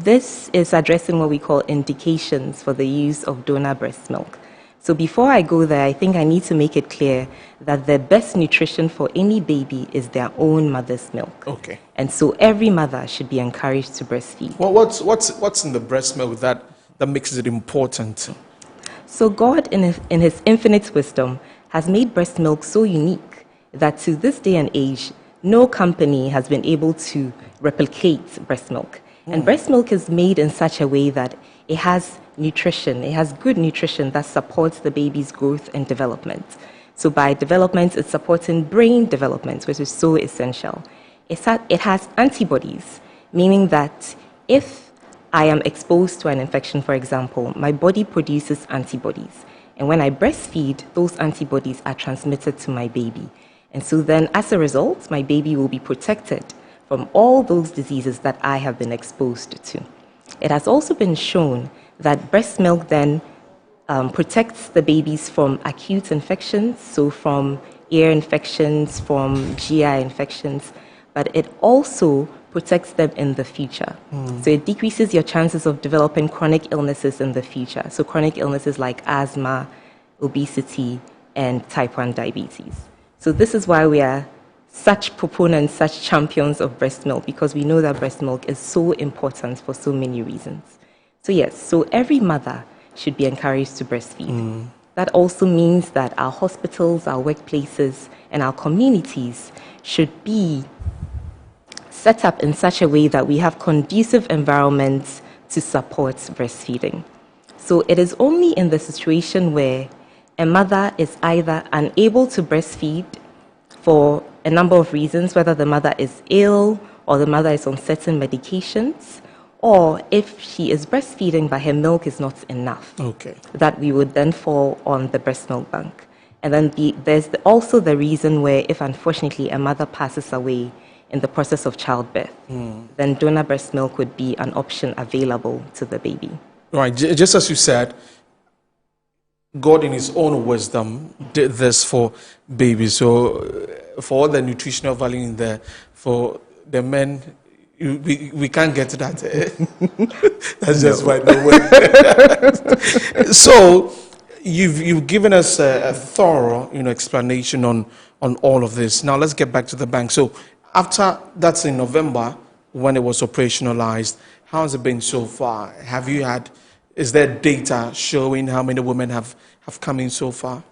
this is addressing what we call indications for the use of donor breast milk. So before I go there, I think I need to make it clear that the best nutrition for any baby is their own mother's milk.
Okay.
And so every mother should be encouraged to breastfeed.
Well, what's in the breast milk that makes it important?
So God, in his infinite wisdom, has made breast milk so unique that to this day and age, no company has been able to replicate breast milk. And breast milk is made in such a way that it has nutrition, it has good nutrition that supports the baby's growth and development. So by development, it's supporting brain development, which is so essential. It has antibodies, meaning that if I am exposed to an infection, for example, my body produces antibodies. And when I breastfeed, those antibodies are transmitted to my baby. And so then, as a result, my baby will be protected from all those diseases that I have been exposed to. It has also been shown that breast milk then protects the babies from acute infections, so from ear infections, from GI infections, but it also protects them in the future. So it decreases your chances of developing chronic illnesses in the future. So chronic illnesses like asthma, obesity, and type 1 diabetes. So this is why we are such proponents, such champions of breast milk, because we know that breast milk is so important for so many reasons. So yes, so every mother should be encouraged to breastfeed. That also means that our hospitals, our workplaces, and our communities should be set up in such a way that we have conducive environments to support breastfeeding. So it is only in the situation where a mother is either unable to breastfeed for a number of reasons, whether the mother is ill or the mother is on certain medications, or if she is breastfeeding but her milk is not enough, that we would then fall on the breast milk bank. And then there's also the reason where if unfortunately a mother passes away in the process of childbirth, then donor breast milk would be an option available to the baby.
Right, just as you said, God in his own wisdom did this for babies. So for all the nutritional value in there, for the men, we can't get to that. That's just right. No way. So you've given us a thorough explanation on all of this. Now let's get back to the bank. So after that's in November when it was operationalized, how has it been so far? Is there data showing how many women have come in so far?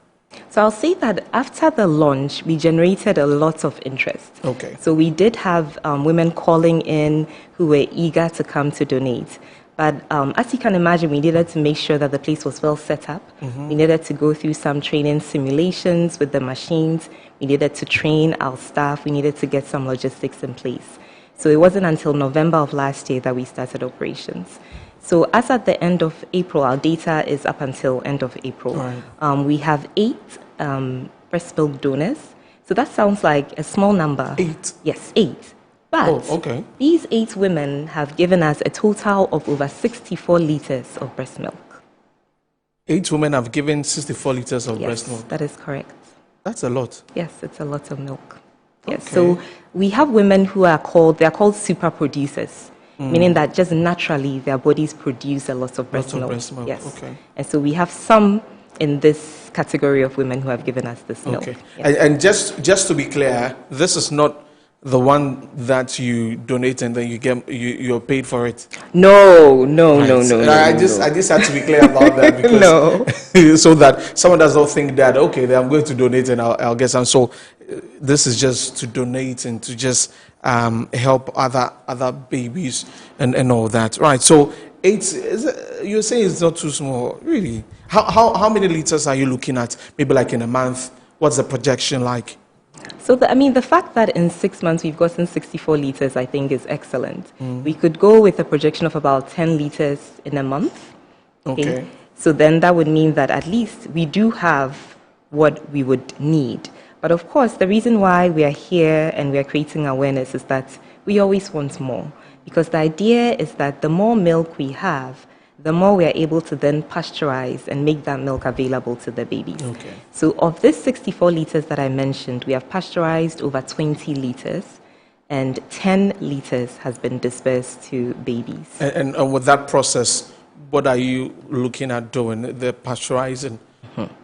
So I'll say that after the launch, we generated a lot of interest.
Okay.
So we did have women calling in who were eager to come to donate. But as you can imagine, we needed to make sure that the place was well set up. We needed to go through some training simulations with the machines. We needed to train our staff. We needed to get some logistics in place. So it wasn't until November of last year that we started operations. So as at the end of April, our data is up until end of April.
Right.
We have 8 breast milk donors. So that sounds like a small number.
8?
Yes, 8. But these 8 women have given us a total of over 64 liters of breast milk.
8 women have given 64 liters of breast milk?
Yes, that is correct.
That's a lot.
Yes, it's a lot of milk. Yes, so we have women who are called super producers. Meaning that just naturally their bodies produce a lot of breast milk. Yes.
Okay.
And so we have some in this category of women who have given us this milk.
Okay. Yes. And just to be clear, this is not the one that you donate and then you're paid for it?
No.
I just had to be clear about that because so that someone does not think that okay, then I'm going to donate and I'll get some. So this is just to donate and to just help other babies and all that, right? So you're saying it's not too small, really? How many liters are you looking at? Maybe like in a month. What's the projection like?
So, the fact that in 6 months we've gotten 64 liters, I think, is excellent. We could go with a projection of about 10 liters in a month.
Okay.
So then that would mean that at least we do have what we would need. But of course, the reason why we are here and we are creating awareness is that we always want more. Because the idea is that the more milk we have, the more we are able to then pasteurize and make that milk available to the babies.
Okay.
So of this 64 liters that I mentioned, we have pasteurized over 20 liters, and 10 liters has been dispersed to babies.
And with that process, what are you looking at doing? The pasteurizing?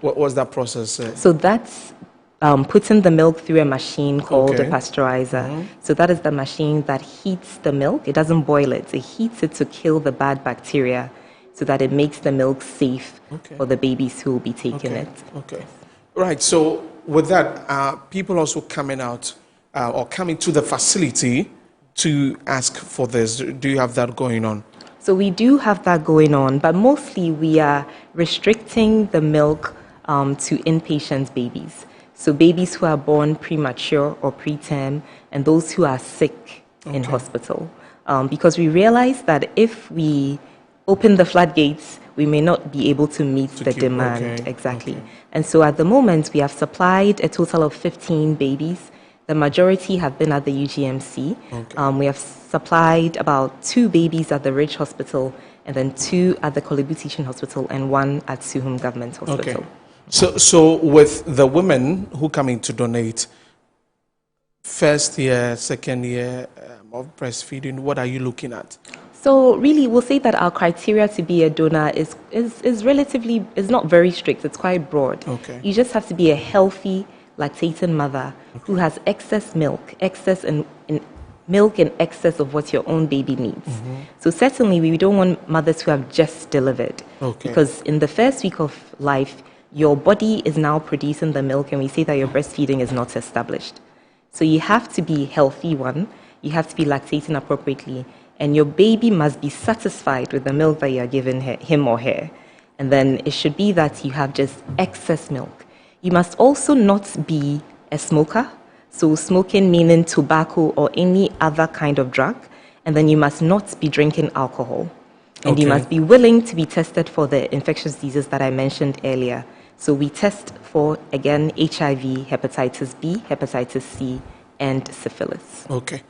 What was that process?
So that's putting the milk through a machine called a pasteurizer. So that is the machine that heats the milk. It doesn't boil it. It heats it to kill the bad bacteria so that it makes the milk safe for the babies who will be taking it.
Okay. Right. So with that, people also coming out or coming to the facility to ask for this. Do you have that going on?
So we do have that going on, but mostly we are restricting the milk to inpatient babies. So babies who are born premature or preterm and those who are sick in hospital. Because we realize that if we open the floodgates, we may not be able to meet the demand. Exactly. And so at the moment, we have supplied a total of 15 babies. The majority have been at the UGMC. We have supplied about 2 babies at the Ridge Hospital, and then 2 at the Kolebu Teaching Hospital, and 1 at Suhum Government Hospital.
So with the women who come in to donate, first year, second year of breastfeeding, what are you looking at?
So really, we'll say that our criteria to be a donor is relatively, is not very strict. It's quite broad. You just have to be a healthy, lactating mother who has excess milk, milk in excess of what your own baby needs. So certainly, we don't want mothers who have just delivered. Because in the first week of life, your body is now producing the milk, and we say that your breastfeeding is not established. So you have to be healthy, one. You have to be lactating appropriately. And your baby must be satisfied with the milk that you are giving him or her. And then it should be that you have just excess milk. You must also not be a smoker. So smoking meaning tobacco or any other kind of drug. And then you must not be drinking alcohol. And you must be willing to be tested for the infectious diseases that I mentioned earlier. So we test for, again, HIV, hepatitis B, hepatitis C, and syphilis.
Okay.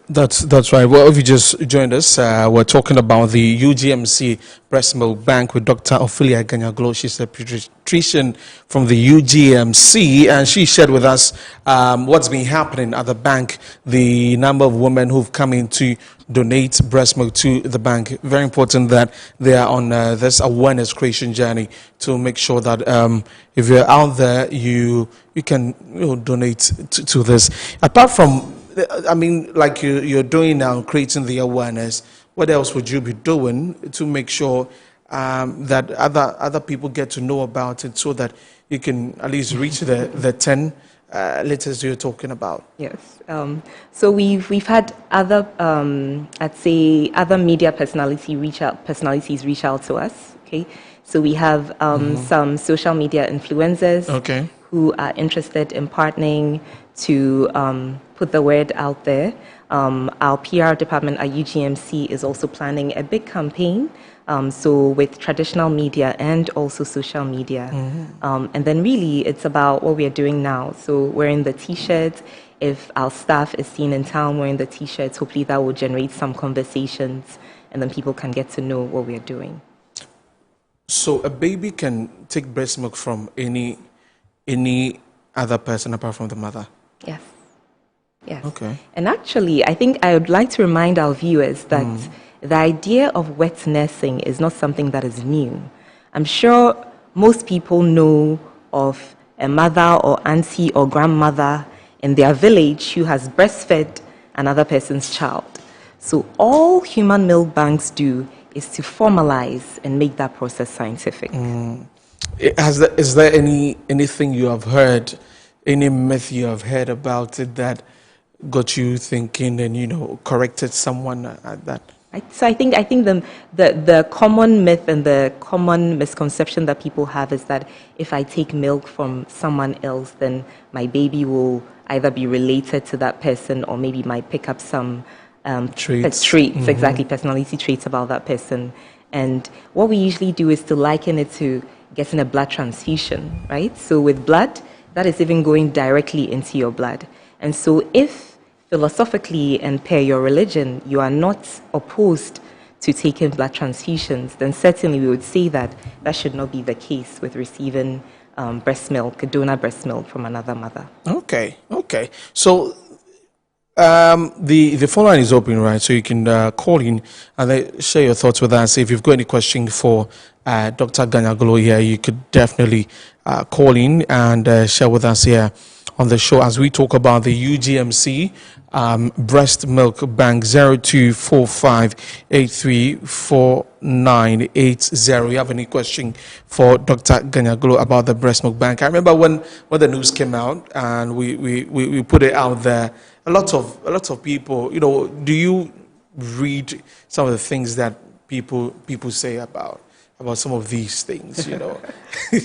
That's right. Well, if you just joined us, we're talking about the UGMC Breast Milk Bank with Dr. Ophelia Ganyaglo. She's a pediatrician from the UGMC, and she shared with us what's been happening at the bank, the number of women who've come in to donate breast milk to the bank. Very important that they are on this awareness creation journey to make sure that if you're out there, you can donate to this. Apart from, I mean, like you're doing now, creating the awareness, what else would you be doing to make sure that other people get to know about it so that you can at least reach the 10 liters you're talking about?
Yes. So we've had other, I'd say, other media personalities reach out to us. Okay. So we have some social media influencers who are interested in partnering to put the word out there. Our PR department at UGMC is also planning a big campaign, so with traditional media and also social media. And then really it's about what we are doing now. So wearing the T-shirts. If our staff is seen in town wearing the T-shirts, hopefully that will generate some conversations and then people can get to know what we are doing.
So a baby can take breast milk from any other person apart from the mother? Yes.
Yes.
Okay.
And actually, I think I would like to remind our viewers that the idea of wet nursing is not something that is new. I'm sure most people know of a mother or auntie or grandmother in their village who has breastfed another person's child. So all human milk banks do is to formalize and make that process scientific.
Is there anything you have heard, any myth you have heard about it that got you thinking and corrected someone at that?
So I think the common myth and the common misconception that people have is that if I take milk from someone else, then my baby will either be related to that person or maybe might pick up some traits, exactly, personality traits about that person. And what we usually do is to liken it to getting a blood transfusion, right? So with blood, that is even going directly into your blood. And so if philosophically and per your religion, you are not opposed to taking blood transfusions, then certainly we would say that that should not be the case with receiving breast milk, donor breast milk from another mother.
Okay. So the phone line is open, right? So you can call in and share your thoughts with us. If you've got any question for Dr. Ganyaglo here, you could definitely call in and share with us here on the show as we talk about the UGMC breast milk bank 0245834980. You have any question for Dr. Ganyaglo about the breast milk bank? I remember when the news came out and we put it out there, a lot of people, do you read some of the things that people say about some of these things,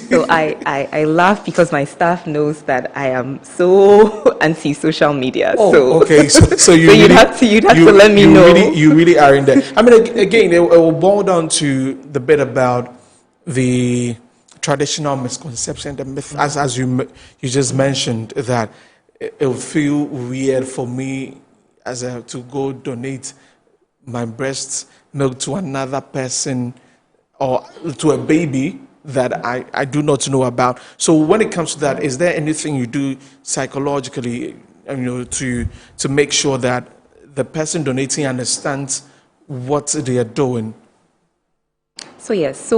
So I laugh because my staff knows that I am so anti-social media.
Okay. So you'd have to
let me know.
You really are in there. I mean, again, it will boil down to the bit about the traditional misconception, the myth, as you just mentioned, that it will feel weird for me to go donate my breast milk to another person or to a baby that I do not know about. So when it comes to that, is there anything you do psychologically, to make sure that the person donating understands what they are doing?
So yes,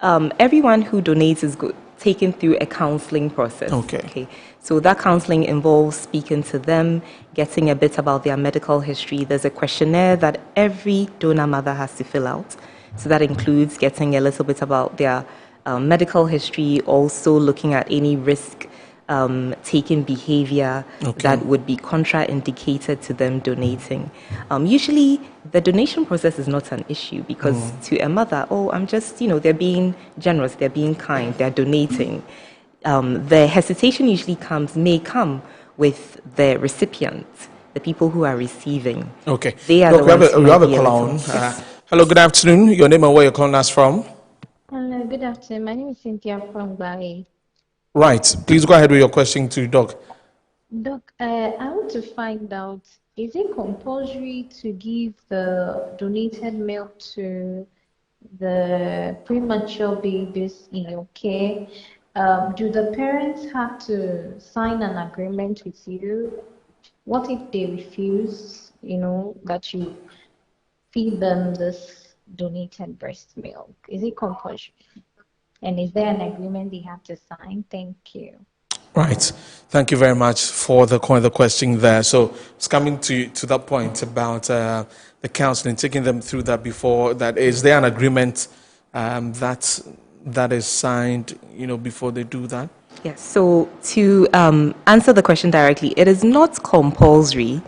everyone who donates is taken through a counseling process. Okay. So that counseling involves speaking to them, getting a bit about their medical history. There's a questionnaire that every donor mother has to fill out. So that includes getting a little bit about their medical history, also looking at any risk-taking behavior that would be contraindicated to them donating. Usually, the donation process is not an issue because to a mother, I'm just, they're being generous, they're being kind, they're donating. The hesitation usually may come with the recipient, the people who are receiving.
Okay.
They are
we have a call on. Hello, good afternoon. Your name and where you're calling us from?
Hello, good afternoon. My name is Cynthia from Bali.
Right. Please go ahead with your question to Doc.
Doc, I want to find out, is it compulsory to give the donated milk to the premature babies in your care? Do the parents have to sign an agreement with you? What if they refuse, that you feed them this donated breast milk? Is it compulsory? And is there an agreement they have to sign? Thank you.
Right. Thank you very much for the question there. So it's coming to that point about the counseling, taking them through that before that. Is there an agreement that is signed, before they do that?
Yes. So to answer the question directly, it is not compulsory,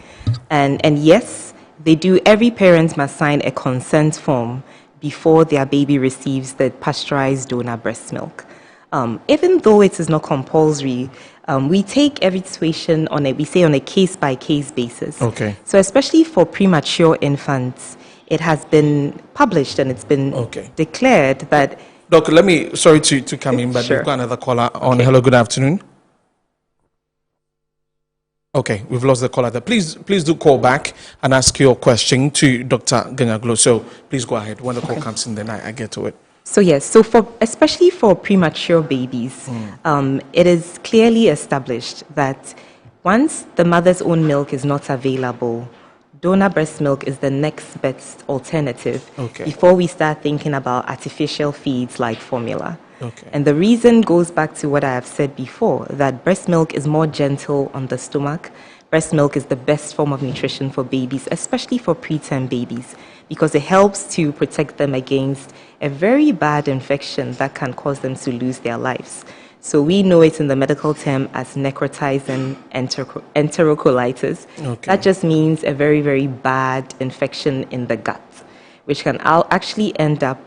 and yes, they do. Every parent must sign a consent form before their baby receives the pasteurized donor breast milk. Even though it is not compulsory, we take every situation on a case-by-case basis.
Okay.
So especially for premature infants, it has been published and it's been declared that...
Doc, sorry to come in, but we've got another caller on. Okay. Hello, good afternoon. Okay, we've lost the caller there. Please do call back and ask your question to Dr. Ganyaglo. So please go ahead. When the call comes in, then I get to it.
So yes, especially for premature babies, it is clearly established that once the mother's own milk is not available, donor breast milk is the next best alternative before we start thinking about artificial feeds like formula. Okay. And the reason goes back to what I have said before, that breast milk is more gentle on the stomach. Breast milk is the best form of nutrition for babies, especially for preterm babies, because it helps to protect them against a very bad infection that can cause them to lose their lives. So we know it in the medical term as necrotizing enterocolitis. Okay. That just means a very, very bad infection in the gut, which can actually end up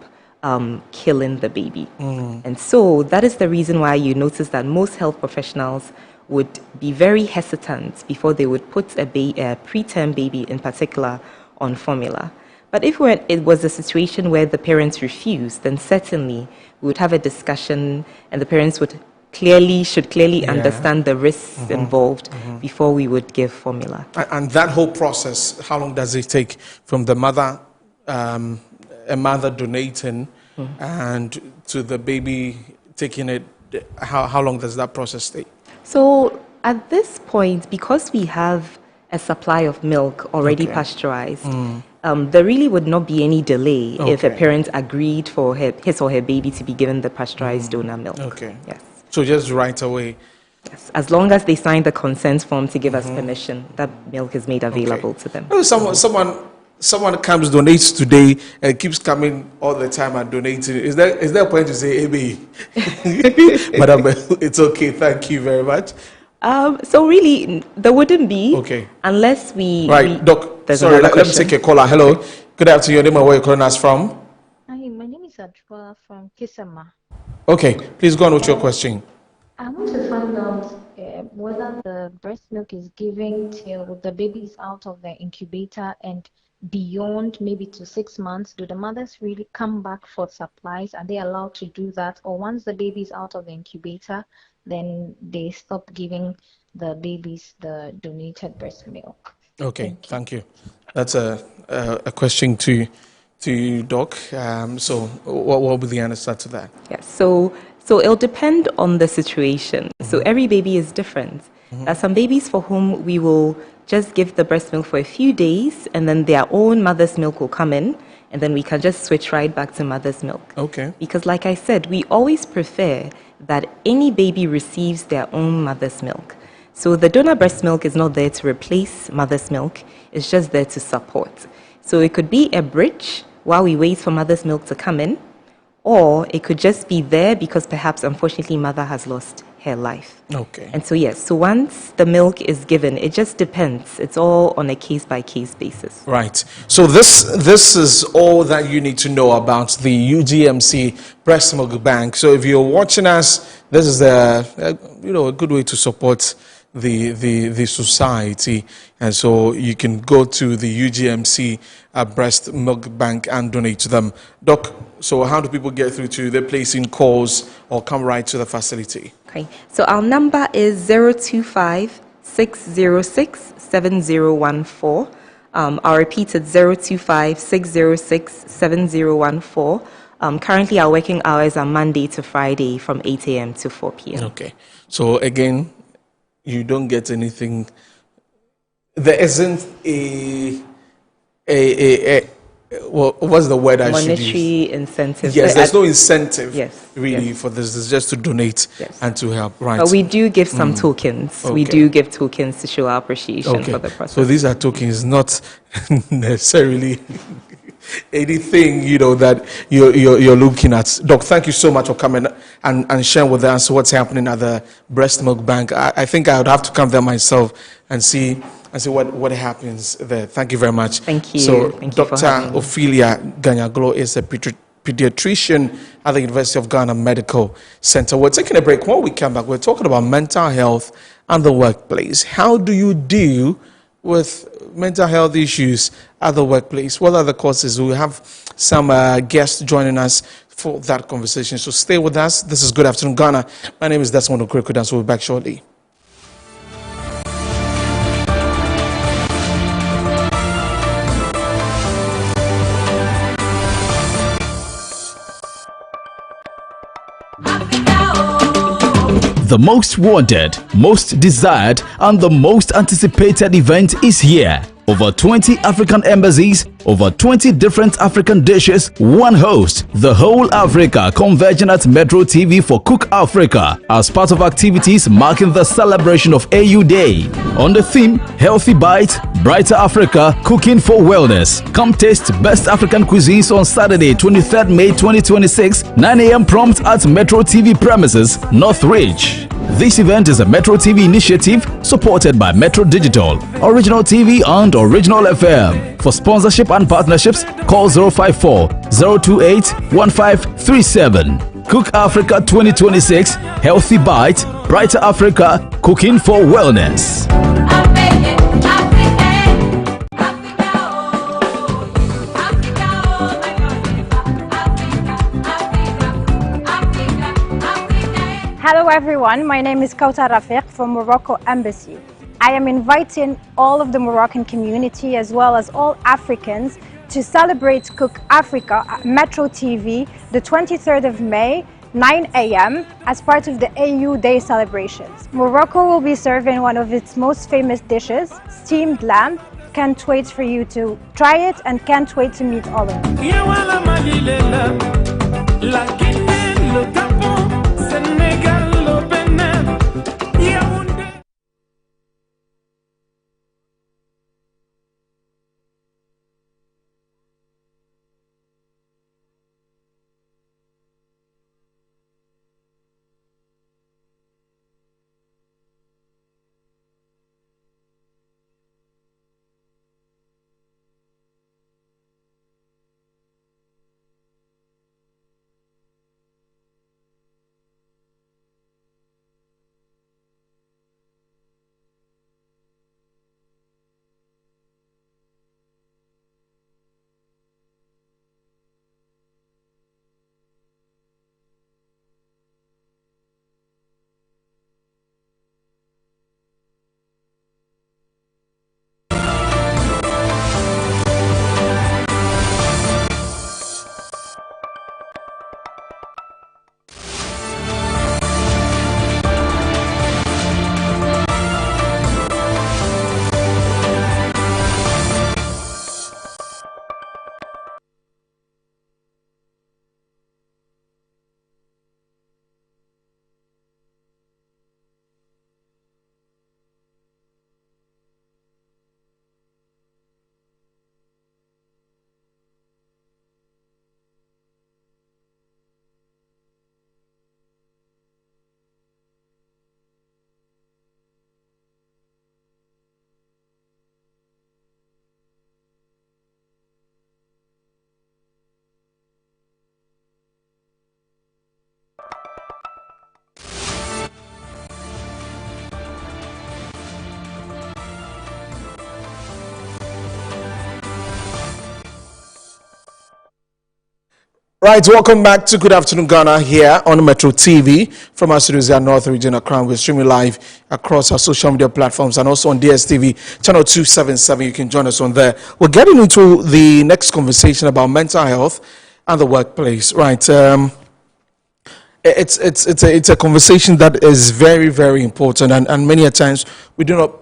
killing the baby. And so that is the reason why you notice that most health professionals would be very hesitant before they would put a preterm baby in particular on formula. But if it was a situation where the parents refused, then certainly we would have a discussion and the parents should clearly understand the risks involved before we would give formula.
And that whole process, how long does it take from the mother, a mother donating and to the baby taking it? How long does that process take?
So at this point, because we have a supply of milk already pasteurized, there really would not be any delay if a parent agreed for his or her baby to be given the pasteurized donor milk. Okay. Yes.
So just right away.
Yes. As long as they sign the consent form to give us permission, that milk is made available to them.
Someone comes, donates today, and keeps coming all the time and donating. Is there a point to say, hey, baby? Madam, it's okay. Thank you very much.
So really, there wouldn't be unless we...
Right, Doc, sorry, let me take a caller. Hello. Good afternoon. Your name and where you're calling us from?
Hi, my name is Adwa from Kisama.
Okay, please go on with your question.
I want to find out whether the breast milk is given till the baby is out of the incubator and beyond, maybe to 6 months. Do the mothers really come back for supplies? Are they allowed to do that? Or once the baby is out of the incubator, then they stop giving the babies the donated breast milk?
Okay, thank you. That's a question to you, Doc. So what will be the answer to that?
Yes, so it'll depend on the situation. So every baby is different. There are some babies for whom we will just give the breast milk for a few days, and then their own mother's milk will come in, and then we can just switch right back to mother's milk. Okay. Because like I said, we always prefer that any baby receives their own mother's milk. So the donor breast milk is not there to replace mother's milk, it's just there to support. So it could be a bridge while we wait for mother's milk to come in, or it could just be there because perhaps unfortunately mother has lost her life. Okay. And so yes, so once the milk is given, it just depends. It's all on a case-by-case basis.
Right. So this is all that you need to know about the UGMC Breast Milk Bank. So if you're watching us, this is a good way to support the society, and so you can go to the UGMC Breast Milk Bank and donate to them. Doc, so how do people get through to you? They're placing calls or come right to the facility?
Okay, so our number is 025-606-7014. I'll repeat it, 025-606-7014. Currently our working hours are Monday to Friday from 8 a.m. to 4 p.m.
Okay, so again, you don't get anything. There isn't what's the word I should use?
Monetary incentive.
Yes, there's no incentive really for this. It's just to donate and to help. Right.
But we do give some tokens. Okay. We do give tokens to show our appreciation for the process.
So these are tokens, not necessarily anything that you're looking at. Doc, thank you so much for coming and sharing with us what's happening at the Breast Milk Bank. I think I would have to come there myself and see what happens there. Thank you very much.
Thank you.
So Dr. Ophelia Ganyaglo is a pediatrician at the University of Ghana Medical Center. We're taking a break. When we come back, we're talking about mental health and the workplace. How do you deal with mental health issues at the workplace? What are the causes? We have some guests joining us for that conversation. So stay with us. This is Good Afternoon Ghana. My name is Desmond Okurekudan, so we'll be back shortly.
The most wanted, most desired, and the most anticipated event is here.
over 20 African embassies, over 20 different African dishes, one host. The whole Africa converging at Metro TV for Cook Africa as part of activities marking the celebration of AU Day. On the theme, Healthy Bite, Brighter Africa, Cooking for Wellness. Come taste best African cuisines on Saturday, 23rd May 2026, 9 a.m. prompt at Metro TV premises, Northridge. This event is a Metro TV initiative supported by Metro Digital, Original TV and Original FM. For sponsorship and partnerships, call 054-028-1537. Cook Africa 2026, Healthy Bite, Brighter Africa, Cooking for Wellness.
Hello everyone, my name is Kauta Rafiq from Morocco Embassy. I am inviting all of the Moroccan community as well as all Africans to celebrate Cook Africa at Metro TV the 23rd of May, 9 a.m. as part of the AU Day celebrations. Morocco will be serving one of its most famous dishes, steamed lamb. Can't wait for you to try it and can't wait to meet all of you.
Right, welcome back to Good Afternoon Ghana here on Metro TV from our studios at North Region Accra. We're streaming live across our social media platforms and also on DSTV channel 277. You can join us on there. We're getting into the next conversation about mental health and the workplace. Right, it's a conversation that is very, very important, and many a times we do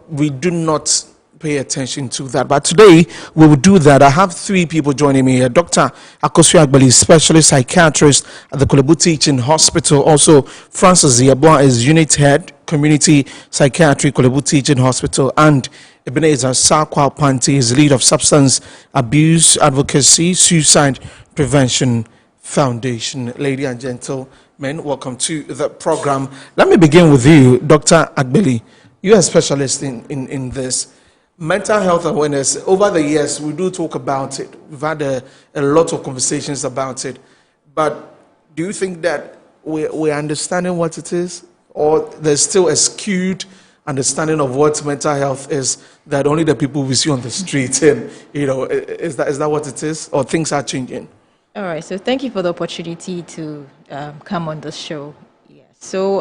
not pay attention to that. But today we will do that. I have three people joining me here. Dr. Akosua Agbeli, specialist psychiatrist at the Kolebu Teaching Hospital. Also, Francis Ziabwa is unit head, community psychiatry, Kolebu Teaching Hospital, and Ebenezer Sakwa Panti is lead of substance abuse advocacy, suicide prevention foundation. Ladies and gentlemen, welcome to the program. Let me begin with you, Dr. Agbeli. You are a specialist in this. Mental health awareness, over the years, we do talk about it. We've had a lot of conversations about it. But do you think that we're understanding what it is? Or there's still a skewed understanding of what mental health is that only the people we see on the street, and, is that what it is? Or things are changing?
All right, so thank you for the opportunity to come on the show. Yes. So,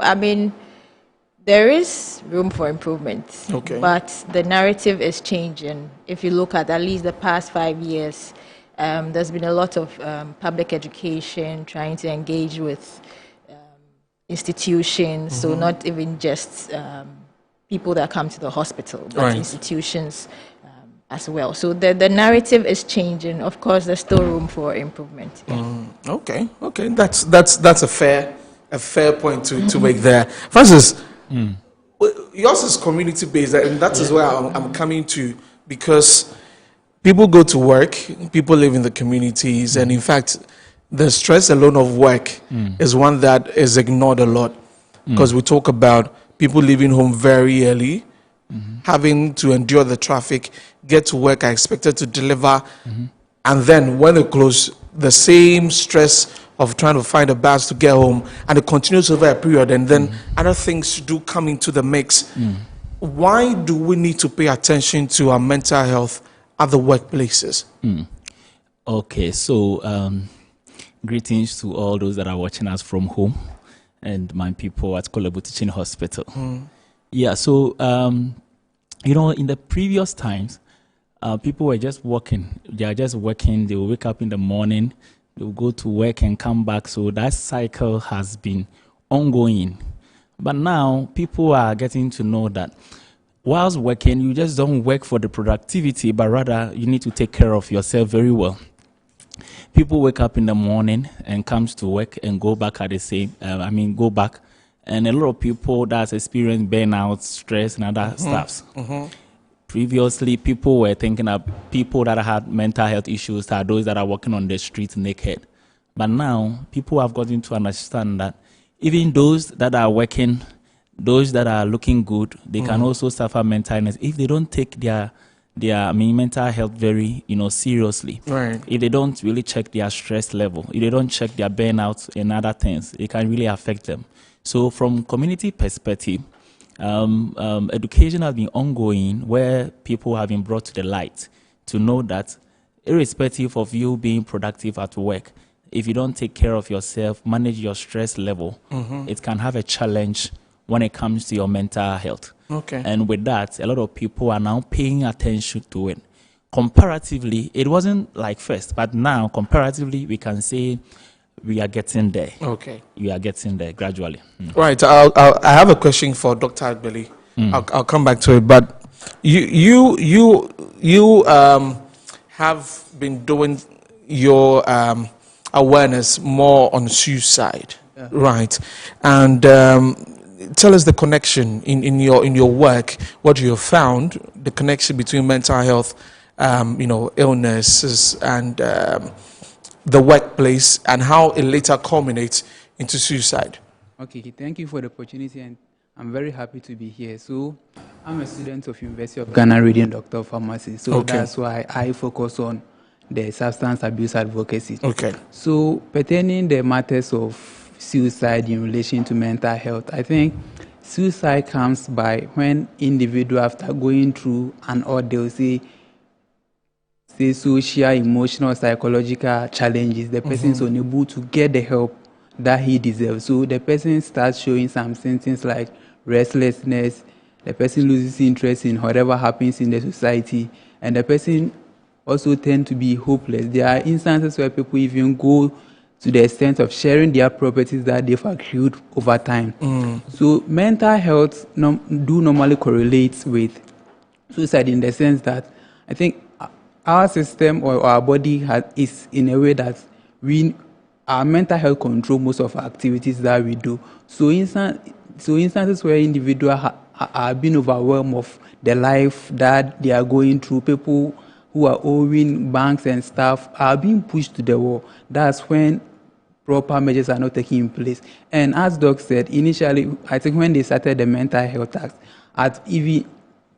there is room for improvement, but the narrative is changing. If you look at least the past 5 years, there's been a lot of public education trying to engage with institutions, so not even just people that come to the hospital, but institutions as well. So the narrative is changing. Of course, there's still room for improvement. Yeah.
Okay, that's a fair point to make there. Francis, yours is community based, and that is where I'm coming to, because people go to work, people live in the communities, and in fact, the stress alone of work is one that is ignored a lot, because we talk about people leaving home very early, having to endure the traffic, get to work, are expected to deliver, and then when they close, the same stress of trying to find a bus to get home, and it continues over a period, and then other things do come into the mix. Why do we need to pay attention to our mental health at the workplaces?
Okay, so greetings to all those that are watching us from home and my people at Kolebu Teaching Hospital. Yeah, so, you know, in the previous times, people were just working. They are just working. They will wake up in the morning, they will go to work and come back. So that cycle has been ongoing. But now people are getting to know that whilst working, you just don't work for the productivity, but rather you need to take care of yourself very well. People wake up in the morning and comes to work and go back at the same, go back. And a lot of people that's experienced burnout, stress, and other stuffs. Previously, people were thinking of people that had mental health issues are those that are walking on the streets naked. But now, people have gotten to understand that even those that are working, those that are looking good, they can also suffer mental illness if they don't take their mental health very, seriously.
Right.
If they don't really check their stress level, if they don't check their burnout and other things, it can really affect them. So from community perspective, education has been ongoing where people have been brought to the light to know that irrespective of you being productive at work, if you don't take care of yourself, manage your stress level, it can have a challenge when it comes to your mental health.
Okay.
And with that, a lot of people are now paying attention to it. Comparatively, it wasn't like first, but now comparatively, we can say we are getting there.
Okay.
We are getting there gradually.
Right. I have a question for Dr. Agbeli. I'll come back to it, but you have been doing your awareness more on suicide, right? And tell us the connection in your work, what you have found, the connection between mental health, illnesses, and the workplace, and how it later culminates into suicide.
Okay, thank you for the opportunity, and I'm very happy to be here. So, I'm a student of University of Ghana, reading Doctor of Pharmacy. So that's why I focus on the substance abuse advocacy.
Okay.
So, pertaining the matters of suicide in relation to mental health, I think suicide comes by when individual, after going through an ordeal, say social, emotional, psychological challenges, the person is unable to get the help that he deserves. So the person starts showing some symptoms like restlessness, the person loses interest in whatever happens in the society, and the person also tends to be hopeless. There are instances where people even go to the extent of sharing their properties that they've accrued over time. So mental health do normally correlate with suicide in the sense that I think our system or our body is in a way that our mental health control most of our activities that we do. So instances where individuals are being overwhelmed of the life that they are going through, people who are owing banks and stuff are being pushed to the wall. That's when proper measures are not taking place. And as Doc said, initially, I think when they started the mental health act, even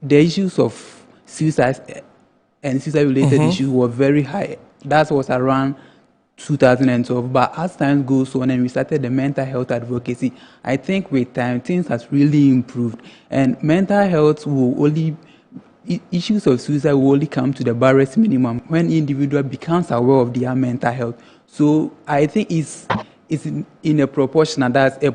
the issues of suicide and suicide-related issues were very high. That was around 2012. But as time goes on and we started the mental health advocacy, I think with time, things has really improved. And mental health issues of suicide will only come to the barest minimum when individual becomes aware of their mental health. So I think it's in a proportional, that's a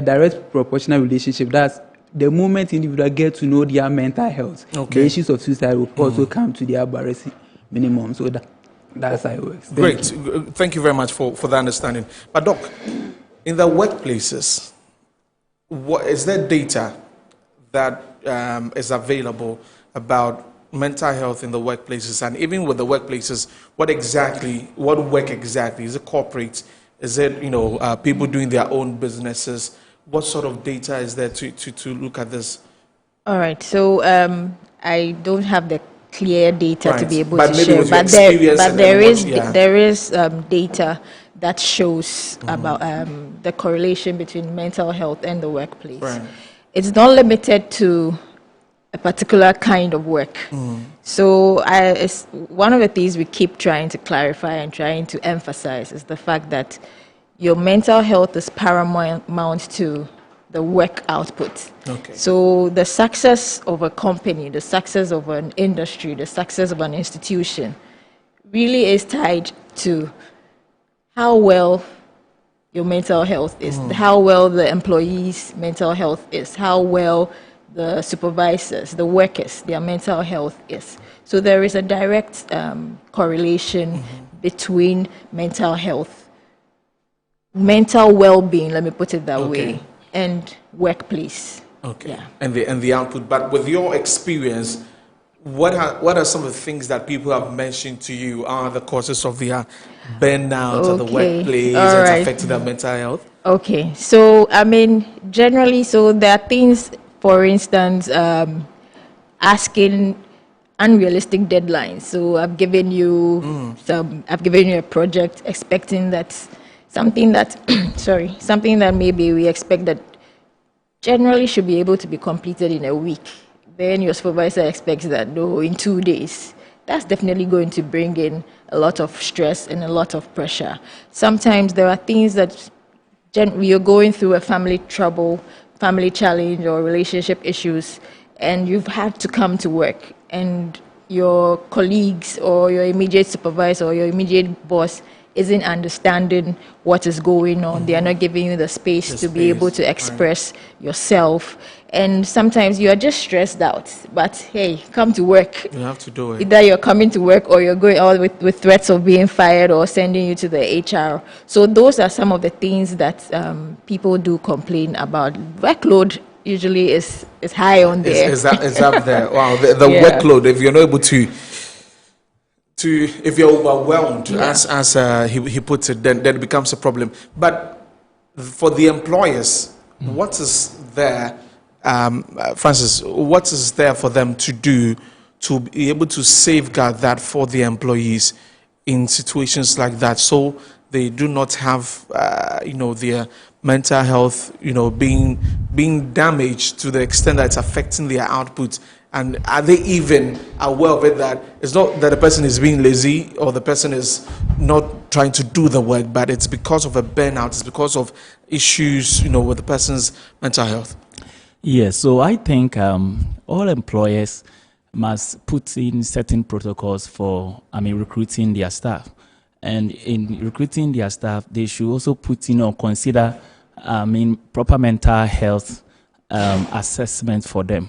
direct proportional relationship. That's the moment individuals get to know their mental health, the issues of suicide will also come to their barest minimum. So that's how it works.
Great. Thank you very much for the understanding. But Doc, in the workplaces, is there data that is available about mental health in the workplaces, and even with the workplaces, what work exactly? Is it corporate? Is it, people doing their own businesses? What sort of data is there to look at this?
All right, so I don't have the clear data to be able to
maybe
share,
with your
but there is data that shows about the correlation between mental health and the workplace.
Right.
It's not limited to a particular kind of work. So it's one of the things we keep trying to clarify and trying to emphasize is the fact that your mental health is paramount to the work output.
Okay.
So the success of a company, the success of an industry, the success of an institution really is tied to how well your mental health is, how well the employees' mental health is, how well the supervisors, the workers, their mental health is. So there is a direct correlation between mental health, mental well-being, let me put it that way, and workplace.
Okay.
Yeah.
And the output. But with your experience, what are some of the things that people have mentioned to you are the causes of their burnout at the workplace and affecting their mental health?
Okay. So, I mean, generally, so there are things, for instance, asking unrealistic deadlines. So I've given you a project expecting that something that maybe we expect that generally should be able to be completed in a week. Then your supervisor expects that, no, in 2 days. That's definitely going to bring in a lot of stress and a lot of pressure. Sometimes there are things that you're going through a family trouble, family challenge, or relationship issues, and you've had to come to work, and your colleagues or your immediate supervisor or your immediate boss isn't understanding what is going on. They are not giving you the space to be able to express yourself. And sometimes you are just stressed out. But hey, come to work.
You have to do it.
Either you're coming to work or you're going out with threats of being fired or sending you to the HR. So those are some of the things that people do complain about. Workload usually is high on there.
It's up there. Wow, the workload, if you're not able to if you're overwhelmed, as he puts it, then it becomes a problem. But for the employers, what is there, Francis, what is there for them to do to be able to safeguard that for the employees in situations like that, so they do not have, their mental health, being damaged to the extent that it's affecting their output? And are they even aware of it, that it's not that the person is being lazy or the person is not trying to do the work, but it's because of a burnout, it's because of issues, with the person's mental health?
Yes, so I think all employers must put in certain protocols for, recruiting their staff. And in recruiting their staff, they should also put in or consider, proper mental health assessment for them.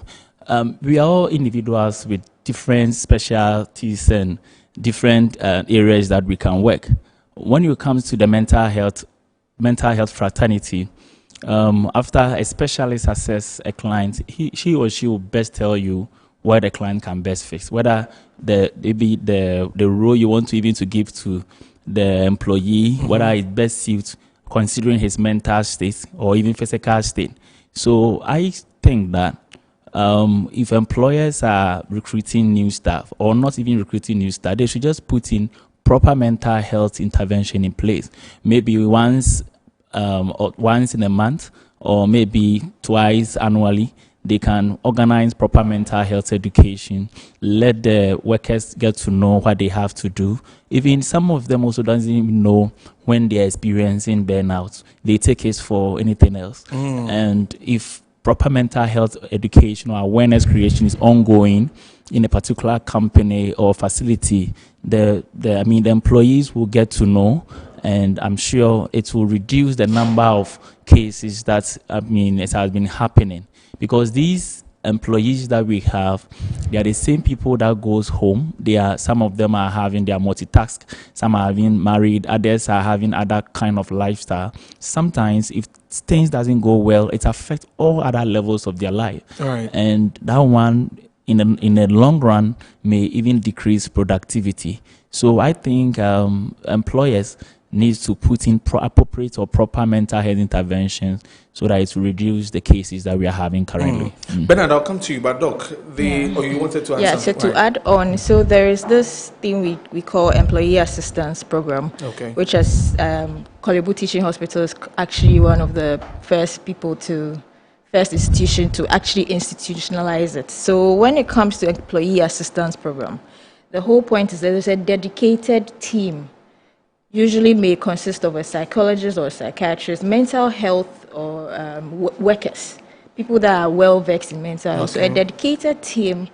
We are all individuals with different specialties and different areas that we can work. When it comes to the mental health fraternity, after a specialist assess a client, she or she will best tell you where the client can best fix, whether the role you want to even to give to the employee, whether it best suits considering his mental state or even physical state. So I think that if employers are recruiting new staff or not even recruiting new staff, they should just put in proper mental health intervention in place. Maybe once in a month or maybe twice annually, they can organize proper mental health education, let the workers get to know what they have to do. Even some of them also doesn't even know when they're experiencing burnout. They take it for anything else. And if proper mental health education or awareness creation is ongoing in a particular company or facility, the employees will get to know, and I'm sure it will reduce the number of cases that it has been happening. Because these employees that we have, they are the same people that goes home. Some of them are having their multitask, some are having married, others are having other kind of lifestyle. Sometimes if things doesn't go well, it affects all other levels of their life.
Right.
And that one, in the long run, may even decrease productivity. So I think employers needs to put in appropriate or proper mental health interventions so that it will reduce the cases that we are having currently.
Bernard, I'll come to you, but Doc, you wanted to add
Yeah,
something?
so to add on, so there is this thing we call Employee Assistance Program, which as Kolebu Teaching Hospital is actually one of the first institution to actually institutionalize it. So when it comes to Employee Assistance Program, the whole point is that there's a dedicated team, usually may consist of a psychologist or a psychiatrist, mental health or workers, people that are well versed in mental health. So a dedicated team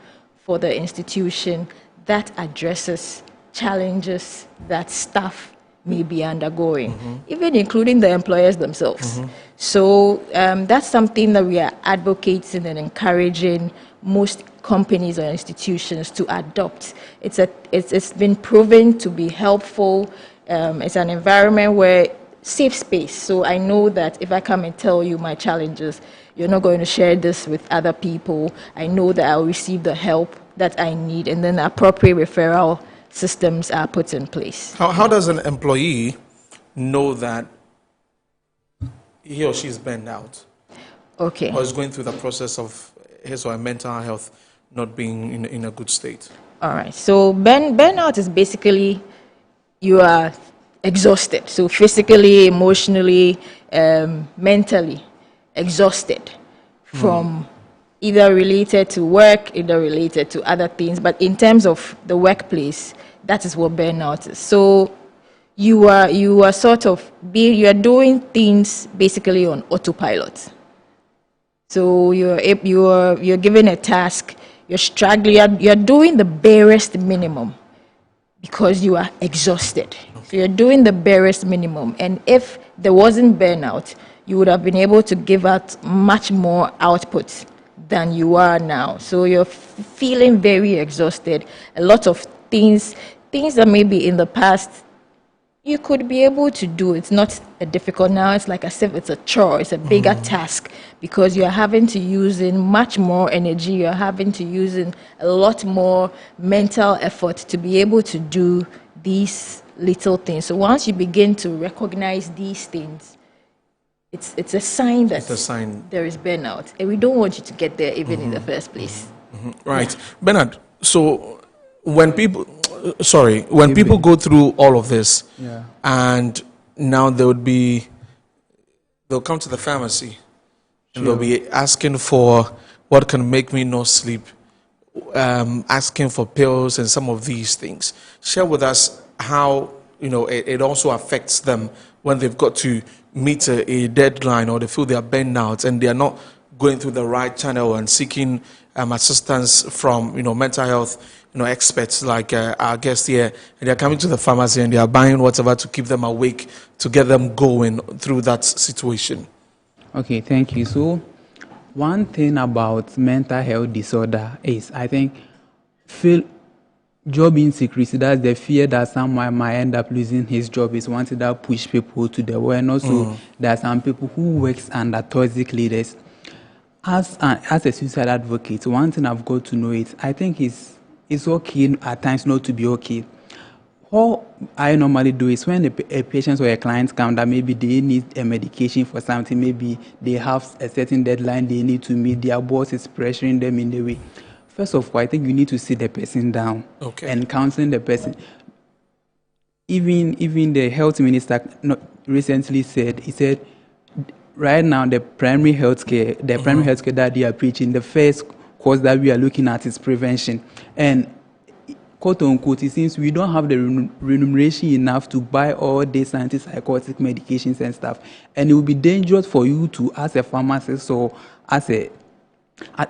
for the institution that addresses challenges that staff may be undergoing, even including the employers themselves. So that's something that we are advocating and encouraging most companies or institutions to adopt. It's been proven to be helpful. It's an environment where safe space. So I know that if I come and tell you my challenges, you're not going to share this with other people. I know that I'll receive the help that I need, and then the appropriate referral systems are put in place.
How does an employee know that he or she is burned out?
Okay.
Or is going through the process of his or her mental health not being in a good state?
All right. So burnout is basically you are exhausted. So physically, emotionally, mentally exhausted from either related to work, either related to other things. But in terms of the workplace, that is what burnout is. So you are sort of you are doing things basically on autopilot. So you're given a task, you're struggling, you're doing the barest minimum because you are exhausted. So you're doing the barest minimum. And if there wasn't burnout, you would have been able to give out much more output than you are now. So you're feeling very exhausted. A lot of things that maybe in the past you could be able to do. It's not a difficult now. It's like as if it's a chore. It's a bigger task because you're having to use in much more energy. You're having to use in a lot more mental effort to be able to do these little things. So once you begin to recognize these things, it's a sign that there is burnout. And we don't want you to get there even in the first place.
Right. Yeah. Bernard, so when people go through all of this, and now they'll come to the pharmacy and they'll be asking for what can make me not sleep, asking for pills and some of these things. Share with us how it also affects them when they've got to meet a deadline, or they feel they are burned out and they are not going through the right channel and seeking assistance from mental health experts like our guest here, and they're coming to the pharmacy and they are buying whatever to keep them awake, to get them going through that situation.
Okay, thank you. So one thing about mental health disorder is, I think, job insecurity. That's the fear that someone might end up losing his job is one thing that push people to the wall. And also there are some people who works under toxic leaders. As a suicide advocate, one thing I've got to know is, I think it's okay at times not to be okay. What I normally do is when a patient or a client come that maybe they need a medication for something, maybe they have a certain deadline they need to meet, their boss is pressuring them in the way. First of all, I think you need to sit the person down and counseling the person. Even the health minister recently said, he said, right now the primary health care that they are preaching, the first course that we are looking at is prevention. And quote unquote, it seems we don't have the remuneration enough to buy all these antipsychotic medications and stuff. And it will be dangerous for you to, as a pharmacist or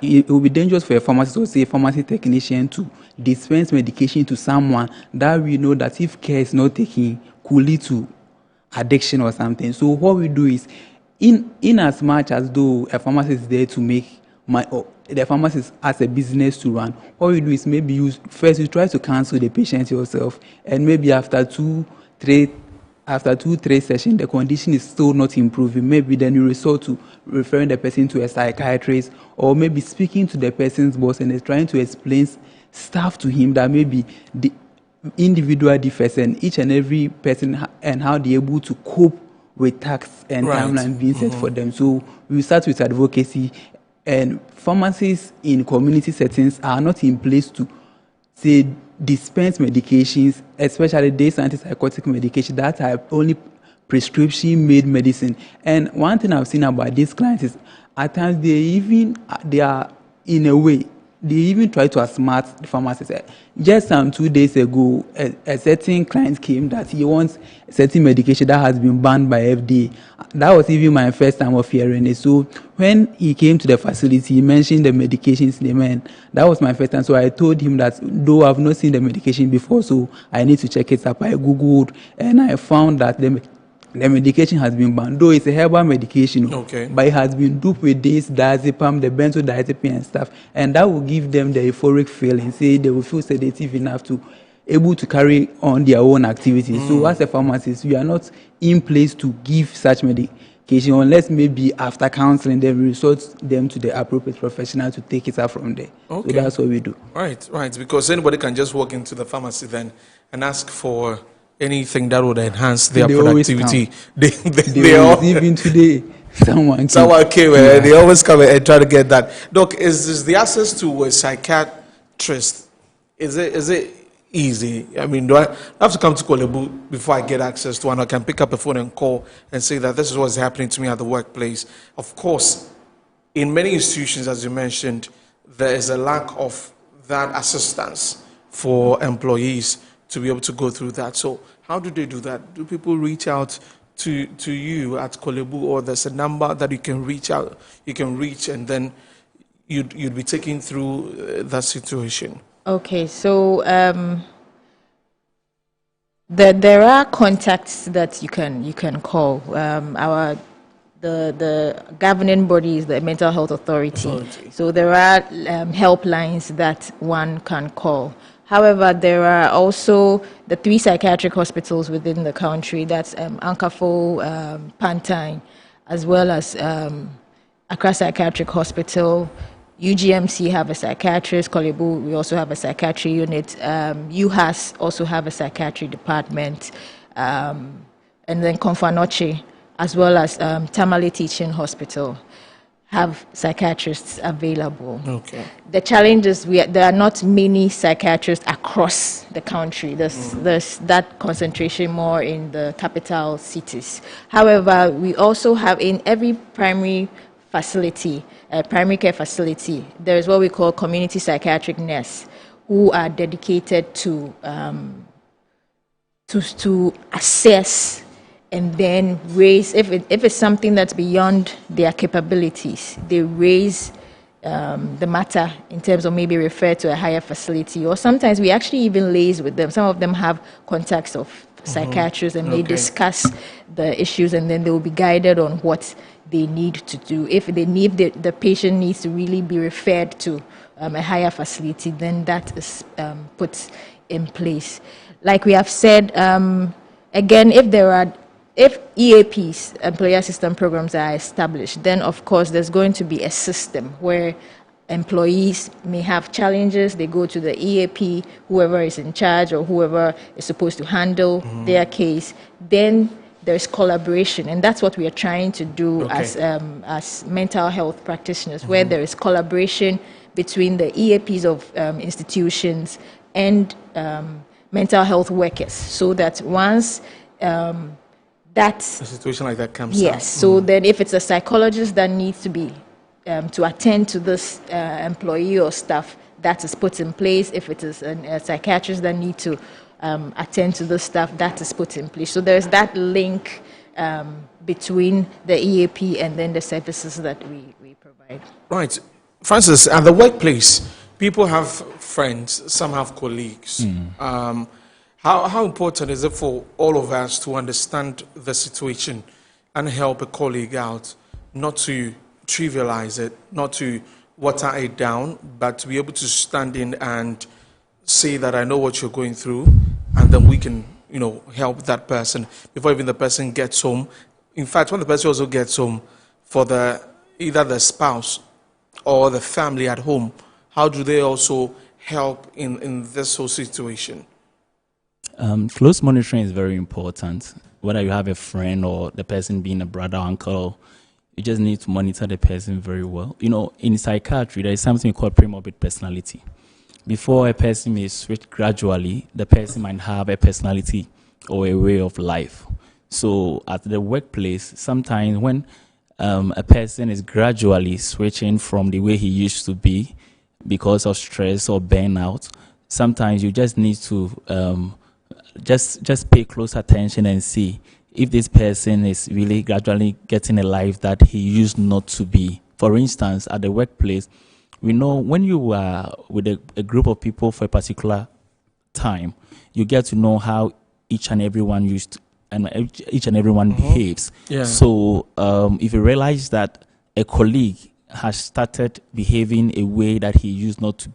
it will be dangerous for a pharmacist or say a pharmacy technician to dispense medication to someone that we know that if care is not taken could lead to addiction or something. So what we do is, in as much as though a pharmacist is there to make the pharmacist as a business to run, what we do is maybe you try to counsel the patient yourself, and maybe after 2-3 after 2-3 sessions, the condition is still not improving, maybe then you resort to referring the person to a psychiatrist, or maybe speaking to the person's boss and is trying to explain stuff to him that maybe the individual differs and each and every person and how they're able to cope with tasks and timeline being set for them. So we start with advocacy, and pharmacies in community settings are not in place to say dispense medications, especially these antipsychotic medications that are only prescription-made medicine. And one thing I've seen about these clients is at times they are in a way, they even try to outsmart the pharmacist. Just 2 days ago, a certain client came that he wants a certain medication that has been banned by FDA. That was even my first time of hearing it. So when he came to the facility, he mentioned the medication's name, and that was my first time. So I told him that though I've not seen the medication before, so I need to check it up. I Googled and I found that the medication has been banned, though it's a herbal medication, but it has been duped with this diazepam, the benzodiazepine and stuff, and that will give them the euphoric feeling, say they will feel sedative enough to able to carry on their own activities. So as a pharmacist, we are not in place to give such medication unless maybe after counseling, then we resort them to the appropriate professional to take it out from there. So that's what we do.
Right, because anybody can just walk into the pharmacy then and ask for anything that would enhance their productivity. They always,
even today, someone
came they always come and try to get that. Doc, is the access to a psychiatrist, is it easy? I mean, do I have to come to Kolebu before I get access to one? I can pick up a phone and call and say that this is what's happening to me at the workplace. Of course, in many institutions, as you mentioned, there is a lack of that assistance for employees to be able to go through that. So how do they do that? Do people reach out to you at Kolebu, or there's a number that you can reach and then you'd be taken through that situation? Okay,
so there are contacts that you can call. The governing body is the Mental Health Authority. So there are helplines that one can call. However, there are also the 3 psychiatric hospitals within the country. That's Ankafo, Pantine, as well as Accra Psychiatric Hospital. UGMC have a psychiatrist. Kolebu, we also have a psychiatry unit. UHAS also have a psychiatry department. And then Konfanoche, as well as Tamale Teaching Hospital, have psychiatrists available. The challenge is there are not many psychiatrists across the country. There's that concentration more in the capital cities. However, we also have in every primary facility, primary care facility, there is what we call community psychiatric nurse, who are dedicated to assess and then raise, if it's something that's beyond their capabilities, they raise the matter in terms of maybe refer to a higher facility, or sometimes we actually even liaise with them. Some of them have contacts of psychiatrists, and they discuss the issues, and then they will be guided on what they need to do. If they need the patient needs to really be referred to a higher facility, then that is put in place. Like we have said, again, if EAPs, employee assistance programs, are established, then of course there's going to be a system where employees may have challenges. They go to the EAP, whoever is in charge or whoever is supposed to handle their case. Then there's collaboration, and that's what we are trying to do as mental health practitioners, where there is collaboration between the EAPs of institutions and mental health workers, so that once a
situation like that comes up.
So then if it's a psychologist that needs to be to attend to this employee or staff, that is put in place. If it is a psychiatrist that needs to attend to the staff, that is put in place. So there's that link between the EAP and then the services that we provide.
Right. Francis, at the workplace, people have friends, some have colleagues. How important is it for all of us to understand the situation and help a colleague out, not to trivialize it, not to water it down, but to be able to stand in and say that I know what you're going through, and then we can, help that person before even the person gets home. In fact, when the person also gets home, for either the spouse or the family at home, how do they also help in this whole situation?
Close monitoring is very important. Whether you have a friend or the person being a brother or uncle, you just need to monitor the person very well. In psychiatry, there is something we call pre-morbid personality. Before a person may switch gradually, the person might have a personality or a way of life. So at the workplace, sometimes when a person is gradually switching from the way he used to be because of stress or burnout, sometimes you just need to just pay close attention and see if this person is really gradually getting a life that he used not to be. For instance, at the workplace, we know when you are with a group of people for a particular time, you get to know how each and everyone behaves.
Yeah.
So if you realize that a colleague has started behaving a way that he used not to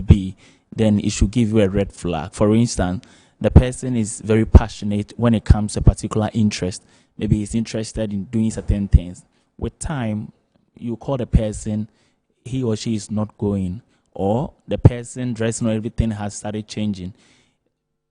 be, then it should give you a red flag. For instance, the person is very passionate when it comes to a particular interest. Maybe he's interested in doing certain things. With time, you call the person, he or she is not going, or the person dressing or everything has started changing.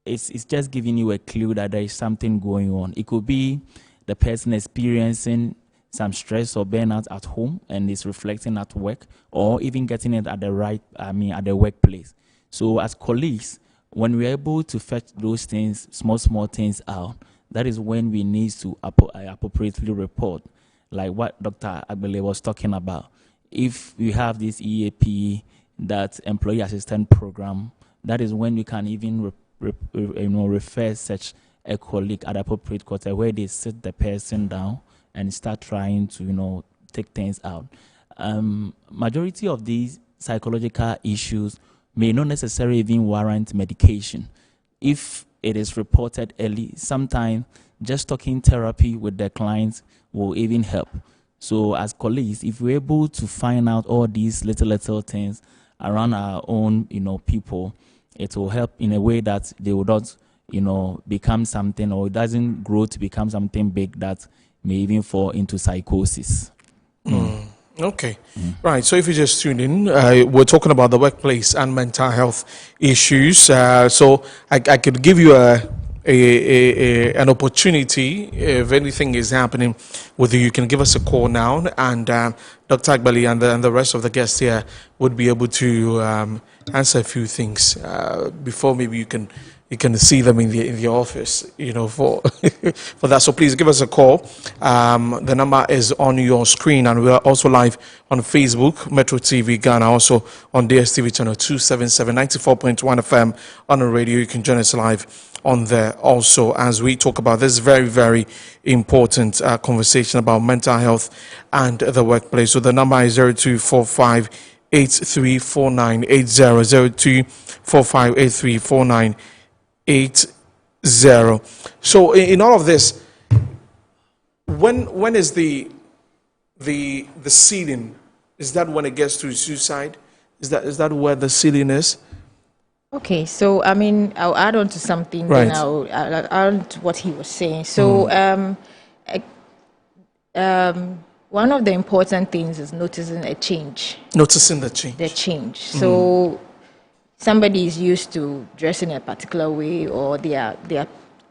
It's just giving you a clue that there is something going on. It could be the person experiencing some stress or burnout at home and is reflecting at work, or even getting it at the workplace. So as colleagues, when we're able to fetch those things, small things out, that is when we need to appropriately report, like what Dr. Agbele was talking about. If we have this EAP, that employee assistance program, that is when we can even refer such a colleague at appropriate quarter where they sit the person down and start trying to take things out. Majority of these psychological issues may not necessarily even warrant medication. If it is reported early, sometimes just talking therapy with the clients will even help. So as colleagues, if we're able to find out all these little things around our own, people, it will help in a way that they will not, become something, or it doesn't grow to become something big that may even fall into psychosis.
Okay. Right. So if you just tune in, we're talking about the workplace and mental health issues. So I could give you an opportunity. If anything is happening with you can give us a call now, and Dr. Agbali and the rest of the guests here would be able to answer a few things before maybe you can see them in the office, for for that. So please give us a call. The number is on your screen, and we are also live on Facebook, Metro TV Ghana, also on DSTV channel 277, 94.1 FM on the radio. You can join us live on there also as we talk about this very, very important conversation about mental health and the workplace. So the number is 0245 834980, 0245 834980. So in all of this, when is the ceiling? Is that when it gets to suicide? Is that where the ceiling is?
Okay, so I'll add on to something,
right.
Then I'll add on to what he was saying. So one of the important things is noticing a change.
Noticing the change.
The change. So somebody is used to dressing a particular way, or they are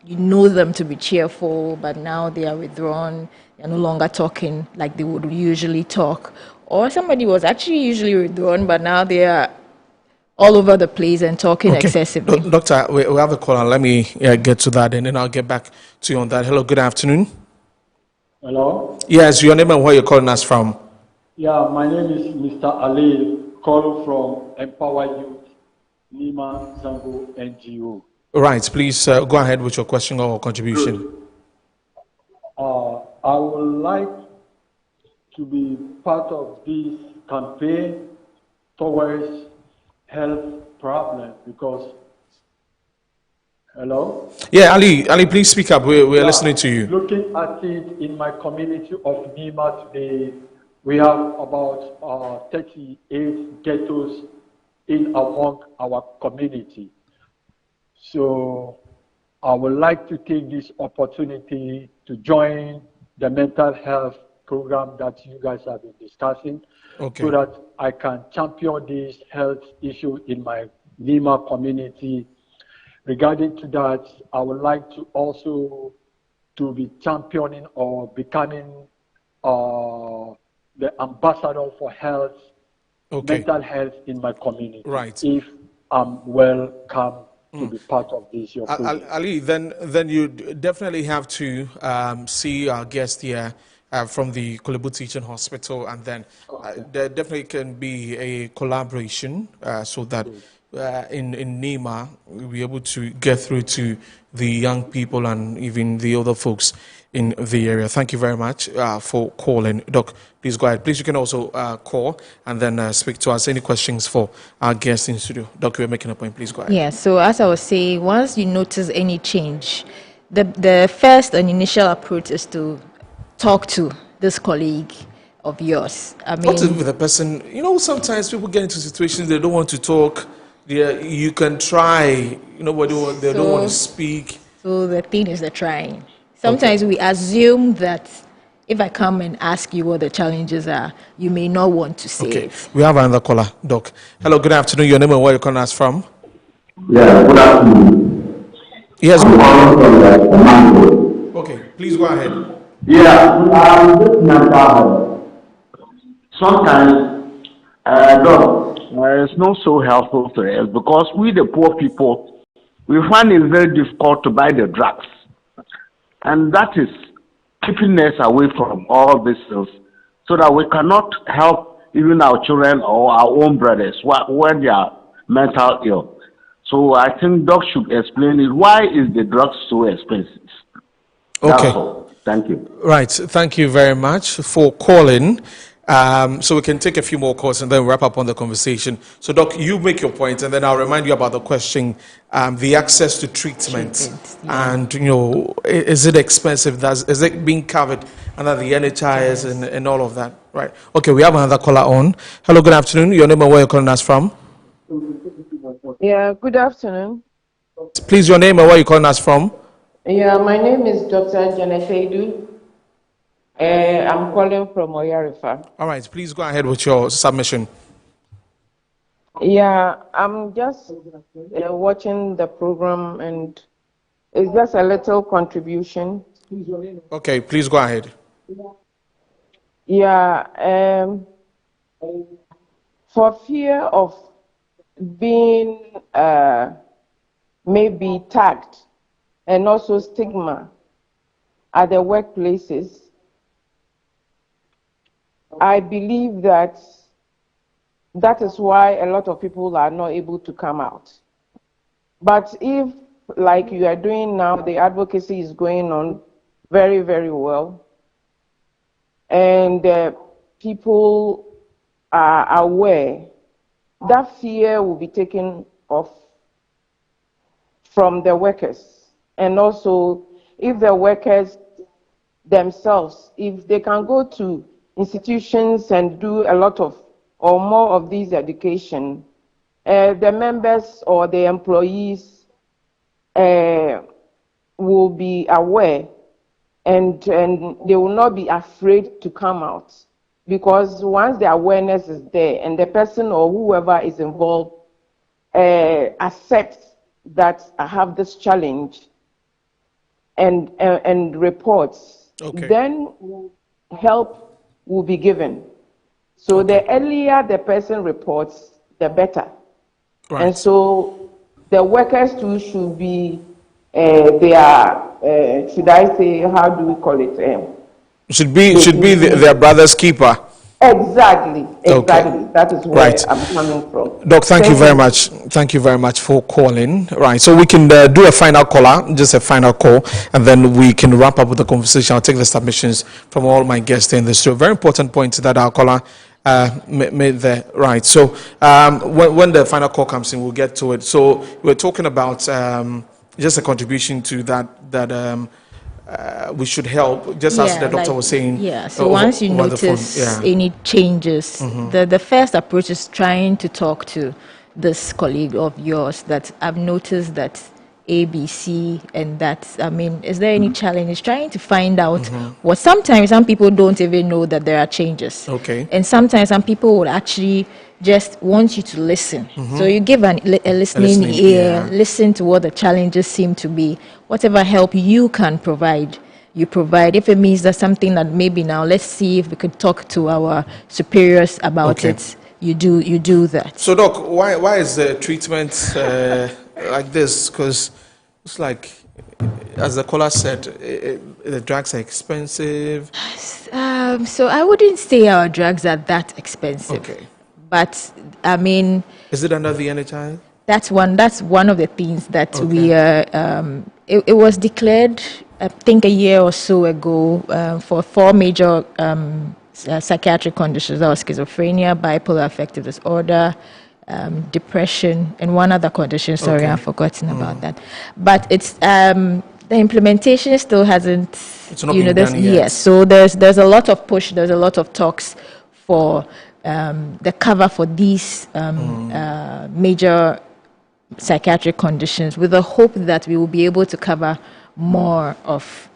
you know them to be cheerful, but now they are withdrawn. They're no longer talking like they would usually talk. Or somebody was actually usually withdrawn, but now they are all over the place and talking excessively.
Doctor, we have a call, and let me get to that, and then I'll get back to you on that. Hello, good afternoon.
Hello?
Yes, your name and where you're calling us from.
Yeah, my name is Mr. Ali, calling from Empower Youth, Lima, Zango, NGO.
Right, please go ahead with your question or contribution.
Good. I would like to be part of this campaign towards health problems because, hello?
Yeah, Ali, please speak up. We're listening to you.
Looking at it in my community of Nima today, we have about 38 ghettos in among our community. So I would like to take this opportunity to join the mental health program that you guys have been discussing, so that I can champion this health issue in my Nima community. Regarding to that, I would like to also to be championing or becoming the ambassador for health, mental health in my community.
Right.
If I'm welcome to be part of this. Your program.
Ali, then you definitely have to see our guest here from the Kolebu Teaching Hospital, and then there definitely can be a collaboration so that in Nima we'll be able to get through to the young people and even the other folks in the area. Thank you very much for calling. Doc, please go ahead. Please, you can also call and then speak to us. Any questions for our guests in studio? Doc, you're making a point. Please go ahead.
Yeah, so as I was saying, once you notice any change, the first and initial approach is to talk to this colleague of yours. I mean,
what if with a person, you know, sometimes people get into situations they don't want to talk. You can try, you know, but they don't want to speak.
So the thing is the trying. Sometimes we assume that if I come and ask you what the challenges are, you may not want to say it.
We have another caller, Doc. Hello, good afternoon. Your name and where you calling us from?
Yeah, good afternoon.
Yes.
Okay,
please go ahead.
Yeah, this mental health. Sometimes, Doc, it's not so helpful to us because we, the poor people, we find it very difficult to buy the drugs. And that is keeping us away from all these things so that we cannot help even our children or our own brothers when they are mental ill. So I think Doc should explain it. Why is the drugs so expensive? That's all. Thank you.
Right. Thank you very much for calling. So we can take a few more calls and then wrap up on the conversation. So, Doc, you make your point, and then I'll remind you about the question, the access to treatment. And, you know, is it expensive? Is it being covered under the NHIS and all of that? Right. Okay, we have another caller on. Hello, good afternoon. Your name and where you're calling us from?
Yeah, good afternoon.
Please, your name and where you're calling us from?
Yeah, my name is Dr. Janet Edu. I'm calling from Oyarifa.
All right, please go ahead with your submission.
Yeah, I'm just watching the program, and it's just a little contribution.
Okay, please go ahead.
Yeah, for fear of being maybe tagged and also stigma at the workplaces, I believe that is why a lot of people are not able to come out. But if, like you are doing now, the advocacy is going on very, very well, and people are aware, that fear will be taken off from the workers. And also, if the workers themselves, if they can go to institutions and do a lot of or more of these education, the members or the employees will be aware, and they will not be afraid to come out, because once the awareness is there and the person or whoever is involved accepts that I have this challenge and reports, then help will be given. So the earlier the person reports, the better. Right. And so the workers too should be, they are, should I say, how do we call it?
Should be their brother's keeper.
Exactly. That is where I'm coming from.
Doc, thank you very much. Thank you very much for calling. Right, so we can do a final caller, just a final call, and then we can wrap up with the conversation. I'll take the submissions from all my guests in this show. Very important point that our caller made there. Right, so when the final call comes in, we'll get to it. So we're talking about just a contribution to that we should help, just as the doctor was saying.
Yeah, so once you notice any changes, the first approach is trying to talk to this colleague of yours that I've noticed that A, B, C, and that. I mean, is there any challenge? It's trying to find out what sometimes some people don't even know that there are changes.
Okay.
And sometimes some people would actually just want you to listen. So you give a listening ear, listen to what the challenges seem to be. Whatever help you can provide, you provide. If it means that something that maybe now, let's see if we could talk to our superiors about it. You do that.
So, Doc, why is the treatment like this? Because it's like, as the caller said, the drugs are expensive.
So I wouldn't say our drugs are that expensive.
Okay.
But I mean,
is it under the NHI?
That's one of the things that we it was declared, I think, a year or so ago for 4 major psychiatric conditions. That was schizophrenia, bipolar affective disorder, depression, and one other condition. Sorry, I've forgotten about that. But it's the implementation still hasn't.
It's not been done yet.
Yes, so there's a lot of push. There's a lot of talks for the cover for these major psychiatric conditions, with the hope that we will be able to cover more of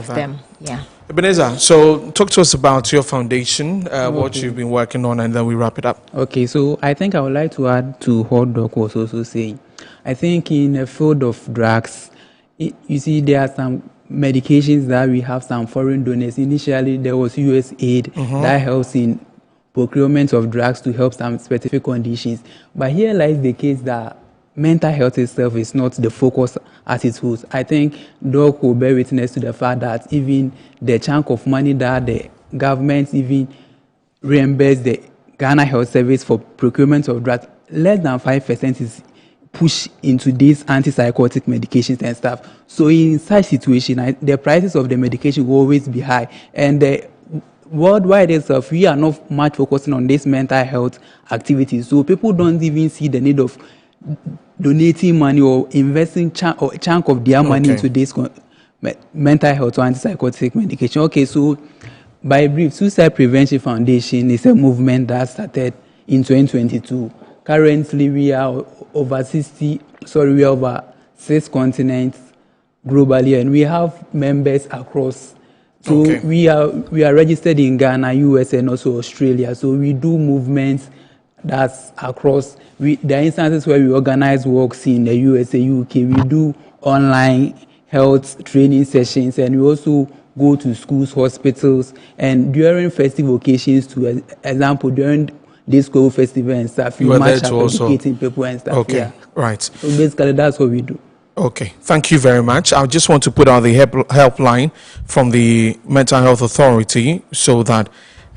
them. Yeah.
Ebenezer, so talk to us about your foundation, what you've been working on, and then we wrap it up.
Okay, so I think I would like to add to what Doc was also saying. I think in the field of drugs, you see there are some medications that we have some foreign donors. Initially, there was US aid that helps in procurement of drugs to help some specific conditions. But here lies the case that mental health itself is not the focus as it was. I think Doc will bear witness to the fact that even the chunk of money that the government even reimburse the Ghana Health Service for procurement of drugs, less than 5% is pushed into these antipsychotic medications and stuff. So in such situation, the prices of the medication will always be high. And the worldwide itself, we are not much focusing on this mental health activities. So people don't even see the need of donating money or investing chunk of their money into this mental health or antipsychotic medication. Okay, so by brief, Suicide Prevention Foundation is a movement that started in 2022. Currently, we are over 6 continents globally, and we have members across. So we are registered in Ghana, US, and also Australia. So we do movements that's across. There are instances where we organize walks in the USA, UK. We do online health training sessions, and we also go to schools, hospitals, and during festive occasions, to example, during disco festival and stuff, we match up educating people and stuff.
Okay, yeah. Right. So
basically, that's what we do.
Okay, thank you very much. I just want to put out the helpline from the Mental Health Authority so that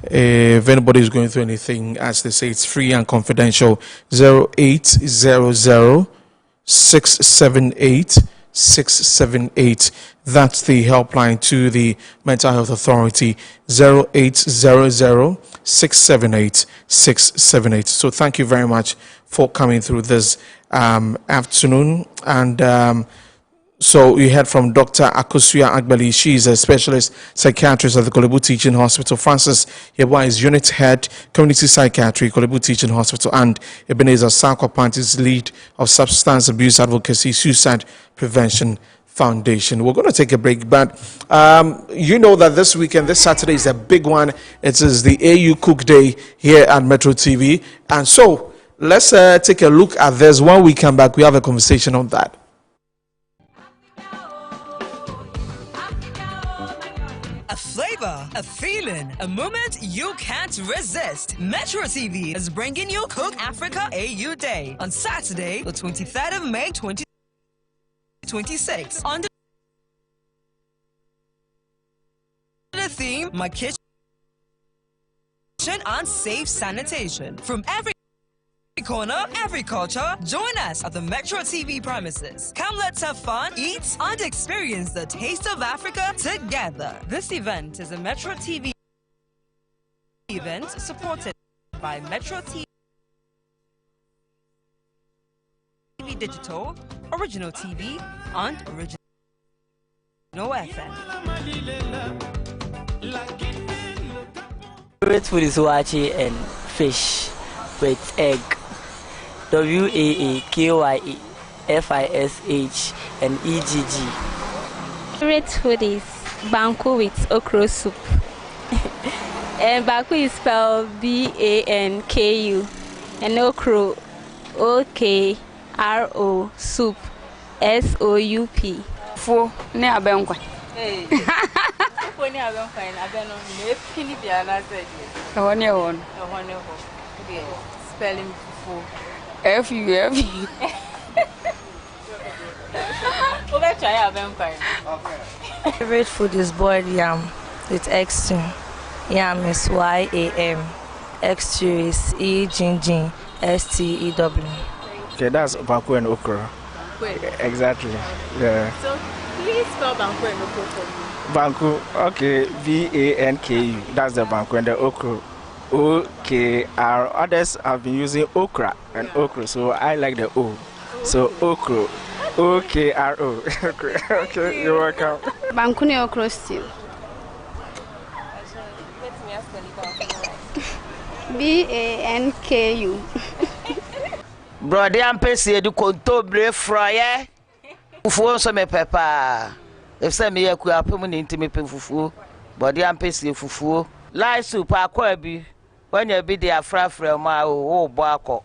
if anybody is going through anything, as they say, it's free and confidential. 0800 678 678. That's the helpline to the Mental Health Authority. 0800 678 678. So thank you very much for coming through this afternoon. And so you heard from Dr. Akosua Agbali. She's a specialist psychiatrist at the Kolebu Teaching Hospital. Francis Yeboah is unit head, community psychiatry, Kolebu Teaching Hospital. And Ebenezer Sarkopant is lead of substance abuse advocacy, suicide prevention Foundation. We're going to take a break, but you know that this weekend, this Saturday is a big one. It is the AU Cook Day here at Metro TV. And so let's take a look at this. When we come back, we have a conversation on that.
A flavor, a feeling, a moment you can't resist. Metro TV is bringing you Cook Africa AU Day on Saturday, the 23rd of May 2026. Under the theme, My Kitchen and Safe Sanitation. From every corner, every culture, join us at the Metro TV premises. Come, let's have fun, eat, and experience the taste of Africa together. This event is a Metro TV event supported by Metro TV Digital, Original TV, and Original FM.
Favorite food is waakye and fish with egg. WAAKYE. FISH and EGG.
Favorite food is banku with okra soup. And banku is spelled BANKU. And okra, OKRO, soup, SOUP.
Fo ne abenkwa.
Hey. Fo ne abenkwa na abeno ne fini bia na said.
Ehon ne ehon.
Ehon ne ho. Spelling fo.
FU.
Okay, try abenkwa.
Favorite food is boiled yam with egg stew. Yam is YAM. Egg stew is EGG STEW.
Okay, that's banku and okra. Exactly. Yeah.
So please spell banku and okra for me.
Banku, okay, BANKU. That's the banku, and the okra, OKR. Others have been using okra and okra, so I like the O. So okra, OKRO. Okay, you're welcome.
Banku ne okra stew. BANKU.
Brother, I'm paying the contobre fryer. Fufu so me pepper. If say me ku apem into me fufu, but I'm paying fufu. Light soup akwa bi. When you be there frafra ma o bo akọ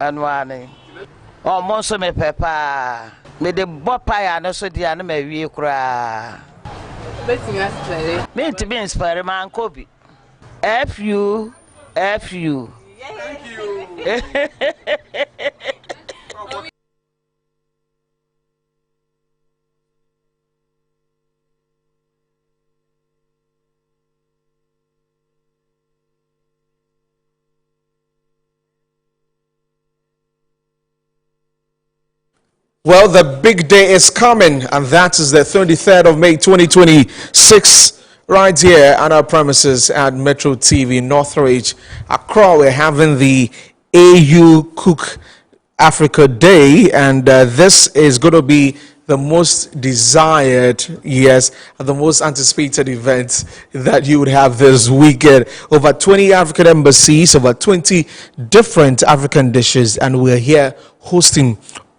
anu ani. Oh, mo so me pepper. Me de bopa no so dia na me wie kura.
Betting us
me to be inspire man kobi. FU.
Thank you.
Well, the big day is coming, and that is the 23rd of May 2026. Right here at our premises at Metro TV Northridge, Accra, we're having the AU Cook Africa Day, and this is going to be the most desired, yes, the most anticipated event that you would have this weekend. Over 20 African embassies, over 20 different African dishes, and we're here hosting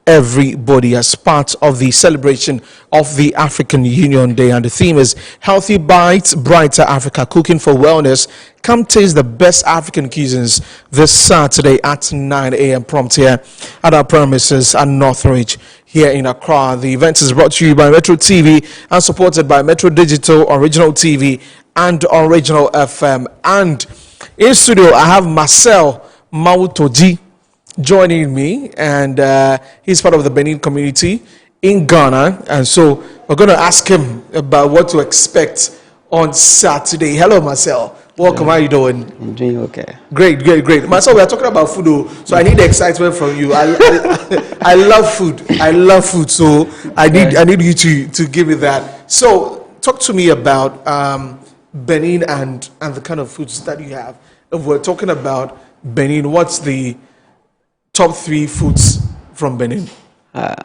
everybody as part of the celebration of the African Union Day, and the theme is Healthy Bites, Brighter Africa, Cooking for Wellness. Come taste the best African cuisines this Saturday at 9 a.m. prompt here at our premises at Northridge here in Accra. The event is brought to you by Metro TV and supported by Metro Digital, Original TV and Original FM. And in studio I have Marcel Mautoji joining me, and he's part of the Benin community in Ghana, and so we're going to ask him about what to expect on Saturday. Hello, Marcel. Welcome. How are you doing?
I'm doing okay.
Great. Marcel, we are talking about food, so I need the excitement from you. I love food. So I need you to give me that. So talk to me about Benin and the kind of foods that you have. If we're talking about Benin, what's the top 3 foods from Benin?
Number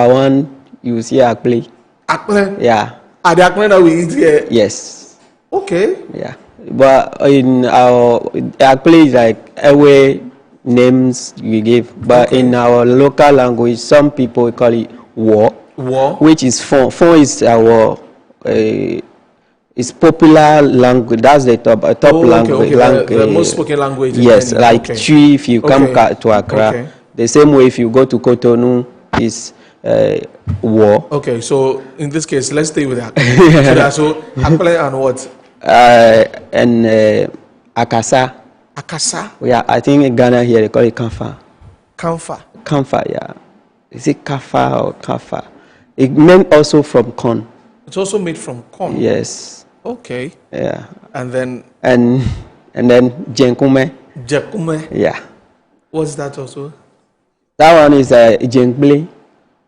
1, you see akple.
Akple?
Yeah.
Are the akple that we eat here?
Yes.
Okay.
Yeah. But in our akple is like away names we give. But in our local language, some people call it wo.
Wo?
Which is fon. Fon is our it's popular language. That's the top language.
The most spoken language.
Yes, like Twi if you come to Accra. The same way if you go to Cotonou is Wo.
Okay, so in this case, let's stay with that. So Akple and what?
And Akasa.
Akasa?
Yeah, I think in Ghana here they call it Kamfa.
Kamfa?
Kamfa, yeah. Is it Kafa or Kafa? It meant also from corn.
It's also made from corn?
Yes.
Okay.
Yeah.
And then?
And then Jenkume.
Jenkume?
Yeah.
What's that also?
That one is Jenkble.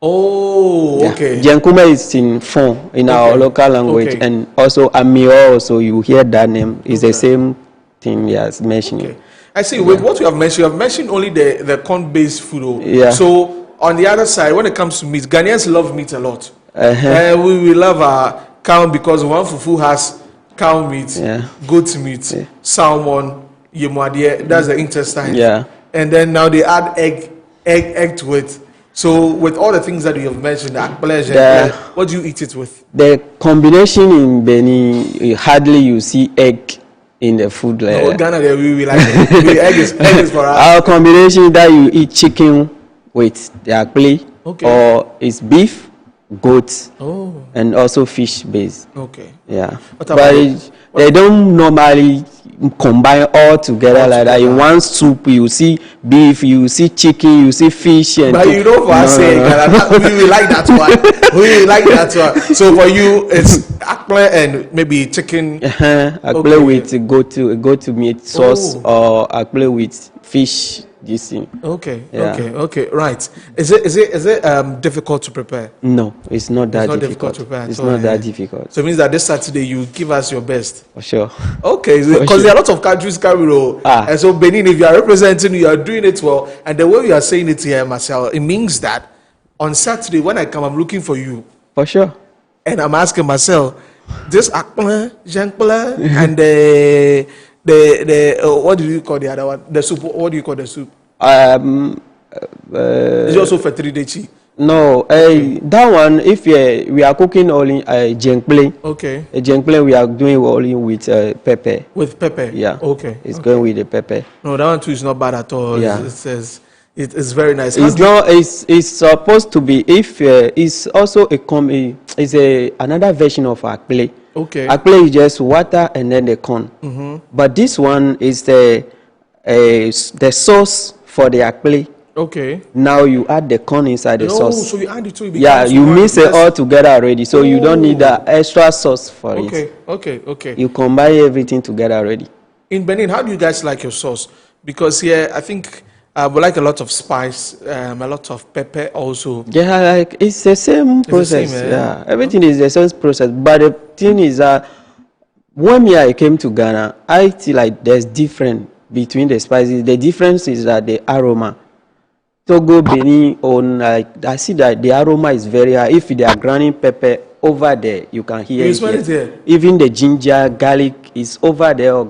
Oh, okay.
Yeah. Jenkume is in Fon, in our local language. And also Amio, also you hear that name. It's the same thing he has mentioned.
Okay. I see. With what you have mentioned only the corn-based food.
Yeah.
So on the other side, when it comes to meat, Ghanaians love meat a lot. We love our cow because one fufu has cow meat, goat meat, salmon, yemwadie, that's the intestine.
Yeah.
And then now they add egg egg to it. So with all the things that you have mentioned, what do you eat it with?
The combination in Benin, hardly you see egg in the food.
No, Ghana, we like it. egg is for us.
Our combination that you eat chicken with the akple, or it's beef, goat, and also fish based.
Okay.
Yeah. But they don't normally combine all together like that. In one soup, you see beef, you see chicken, you see fish, and
but you know, for us, we like that one. We like that one. So for you, it's akple and maybe chicken.
Akple with goat meat sauce, or akple with fish. This thing.
Okay. Right. Is it difficult to prepare?
No, it's not that difficult.
To prepare.
It's not that difficult.
So it means that this Saturday you give us your best.
For sure.
Okay, because there are a lot of countries carry and so Benin, if you are representing, you are doing it well, and the way you are saying it here, Marcel, it means that on Saturday when I come, I'm looking for you.
For sure.
And I'm asking Marcel, this akple, jankpala, and the what do you call the other one? The soup. What do you call the soup? It's also for 3-day chi.
No, that one. If we are cooking only jenkple.
Okay.
A jenkple we are doing only with pepper.
With pepper.
Yeah.
Okay.
It's going with the pepper.
No, that one too is not bad at all.
Yeah.
It says it's very nice.
It's not. It's supposed to be. If it's also it's another version of akple.
Okay.
Akple is just water and then the corn. But this one is the sauce for the akple.
Okay.
Now you add the corn inside the sauce.
So you add it to it.
Yeah, you mix it all together already. So you don't need that extra sauce for it.
Okay.
You combine everything together already.
In Benin, how do you guys like your sauce? Because here, I think we like a lot of spice, a lot of pepper also.
Yeah, like it's the same process.
The same,
yeah, everything is the same process. But the thing is that when I came to Ghana, I feel like there's difference between the spices. The difference is that the aroma. Togo, Benin, I see that the aroma is very high. If they are grinding pepper over there, you can hear it. Even the ginger, garlic is over there,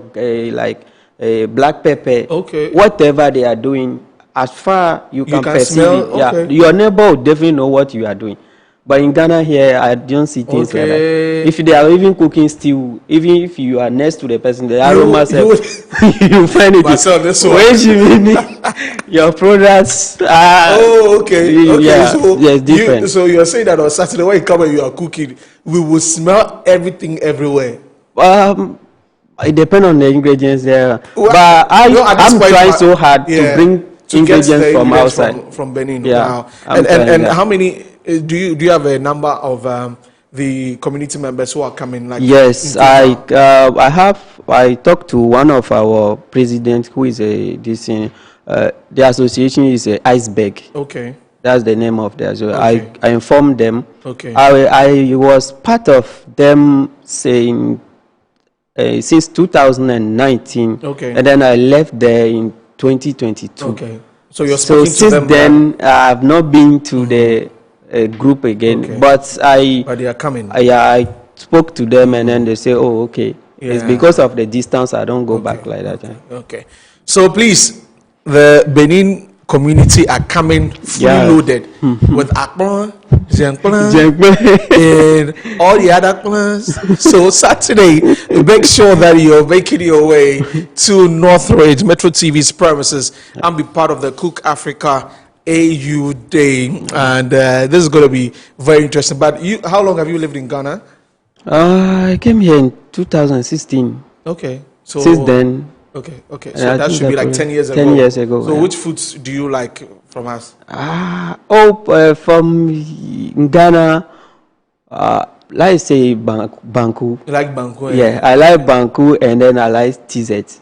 black pepper.
Okay.
Whatever they are doing, as far you can perceive
smell,
it. Yeah, your neighbor will definitely know what you are doing. But in Ghana here, I don't see things like that. If they are even cooking stew, even if you are next to the person, the aroma you find it. Your products are...
okay.
Yeah, yes, different.
So you're saying that on Saturday when you come and you are cooking, we will smell everything everywhere.
It depends on the ingredients there. But I'm trying so hard to bring ingredients from outside.
From Benin.
Yeah,
wow. And how many... Do you have a number of the community members who are coming?
Yes, I talked to one of our presidents who is the association is Iceberg.
Okay.
That's the name of the. So I informed them.
Okay.
I was part of them saying since 2019.
Okay.
And then I left there in 2022.
Okay. So you're speaking to them.
So since then, I have not been to the group again, but they
are coming.
I spoke to them and then they say, "Oh, okay, it's because of the distance. I don't go back like that."
Okay, so please, the Benin community are coming fully loaded with akpon, jankpon, and all the other plans. So Saturday, make sure that you're making your way to Northridge Metro TV's premises and be part of the Cook Africa AU Day, and this is going to be very interesting. But how long have you lived in Ghana?
I came here in 2016.
Okay, so
since then.
Okay. So that should be like 10 years ago.
10 years ago.
So which foods do you like from us?
From Ghana, let's say banku.
You like banku?
Yeah, I like banku, and then I like TZ.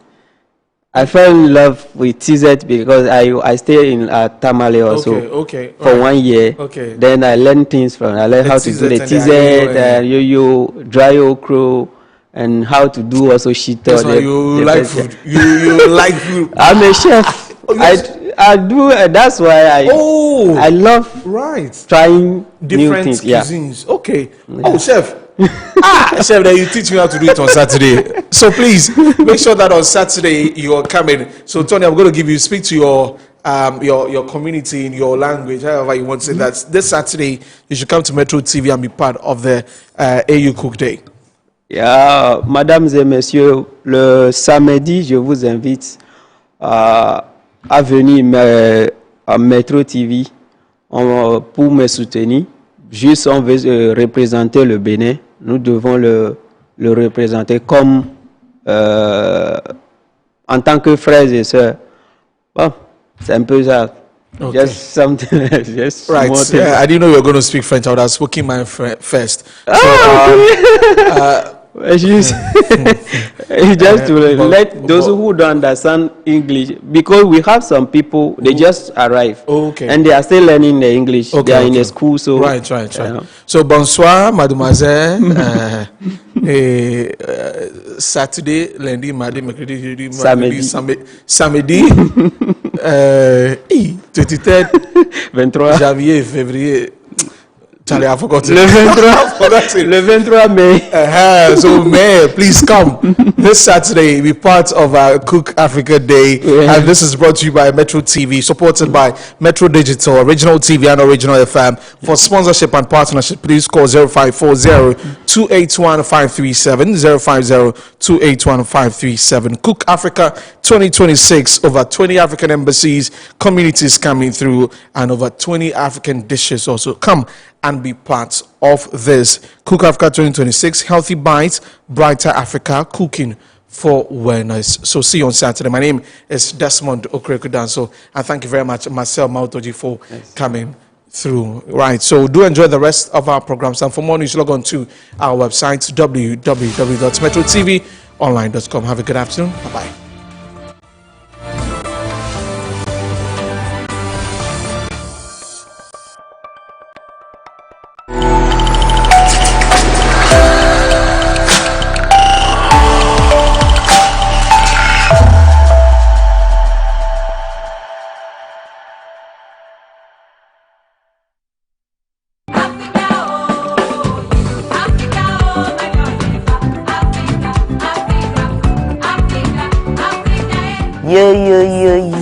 I fell in love with TZ because I stayed in Tamale also for 1 year.
Okay.
Then I learned things from. I learned how to do the TZ, yo-yo, dry okra, and how to do also shit.
That's why you like food. You like food.
I'm a chef. I do. That's why I love trying
different
new things.
cuisines. Yeah. Okay. Oh, chef. Chef, then you teach me how to do it on Saturday. So please make sure that on Saturday you are coming. So Tony, I'm going to speak to your your community in your language, however you want to say that, this Saturday you should come to Metro TV and be part of the AU Cook Day.
Yeah, mesdames et messieurs, le samedi, je vous invite à venir à Metro TV pour me soutenir. Juste, on veut représenter le Bénin. Nous devons le représenter comme en tant que frères et sœurs. Bon, c'est un peu ça.
Okay.
Just something. Just
right. I didn't know you were going to speak French. I would have spoken mine first.
Just to let those who don't understand English, because we have some people, they just arrive, and they are still learning the English. They are in a school, so
right. So bonsoir, mademoiselle. Saturday, lundi, mardi, mercredi, jeudi, samedi, 23 janvier, février. Charlie, I forgot it.
Le 23 May.
So May, please come this Saturday. Be part of our Cook Africa Day, and this is brought to you by Metro TV, supported by Metro Digital, Original TV, and Original FM. For sponsorship and partnership, please call 0540-281-537, 050-281-537. Cook Africa 2026. Over 20 African embassies, communities coming through, and over 20 African dishes also. Come and be part of this Cook Africa 2026. Healthy bites, brighter Africa, cooking for wellness. So see you on Saturday. My name is Desmond Okrekudanso, and thank you very much, Marcel Mautoji, for coming through. Right, so do enjoy the rest of our programs, and for more news, log on to our website, www.metrotvonline.com. Have a good afternoon. Bye-bye.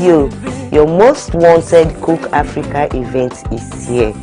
Yo, your most wanted Cook Africa event is here.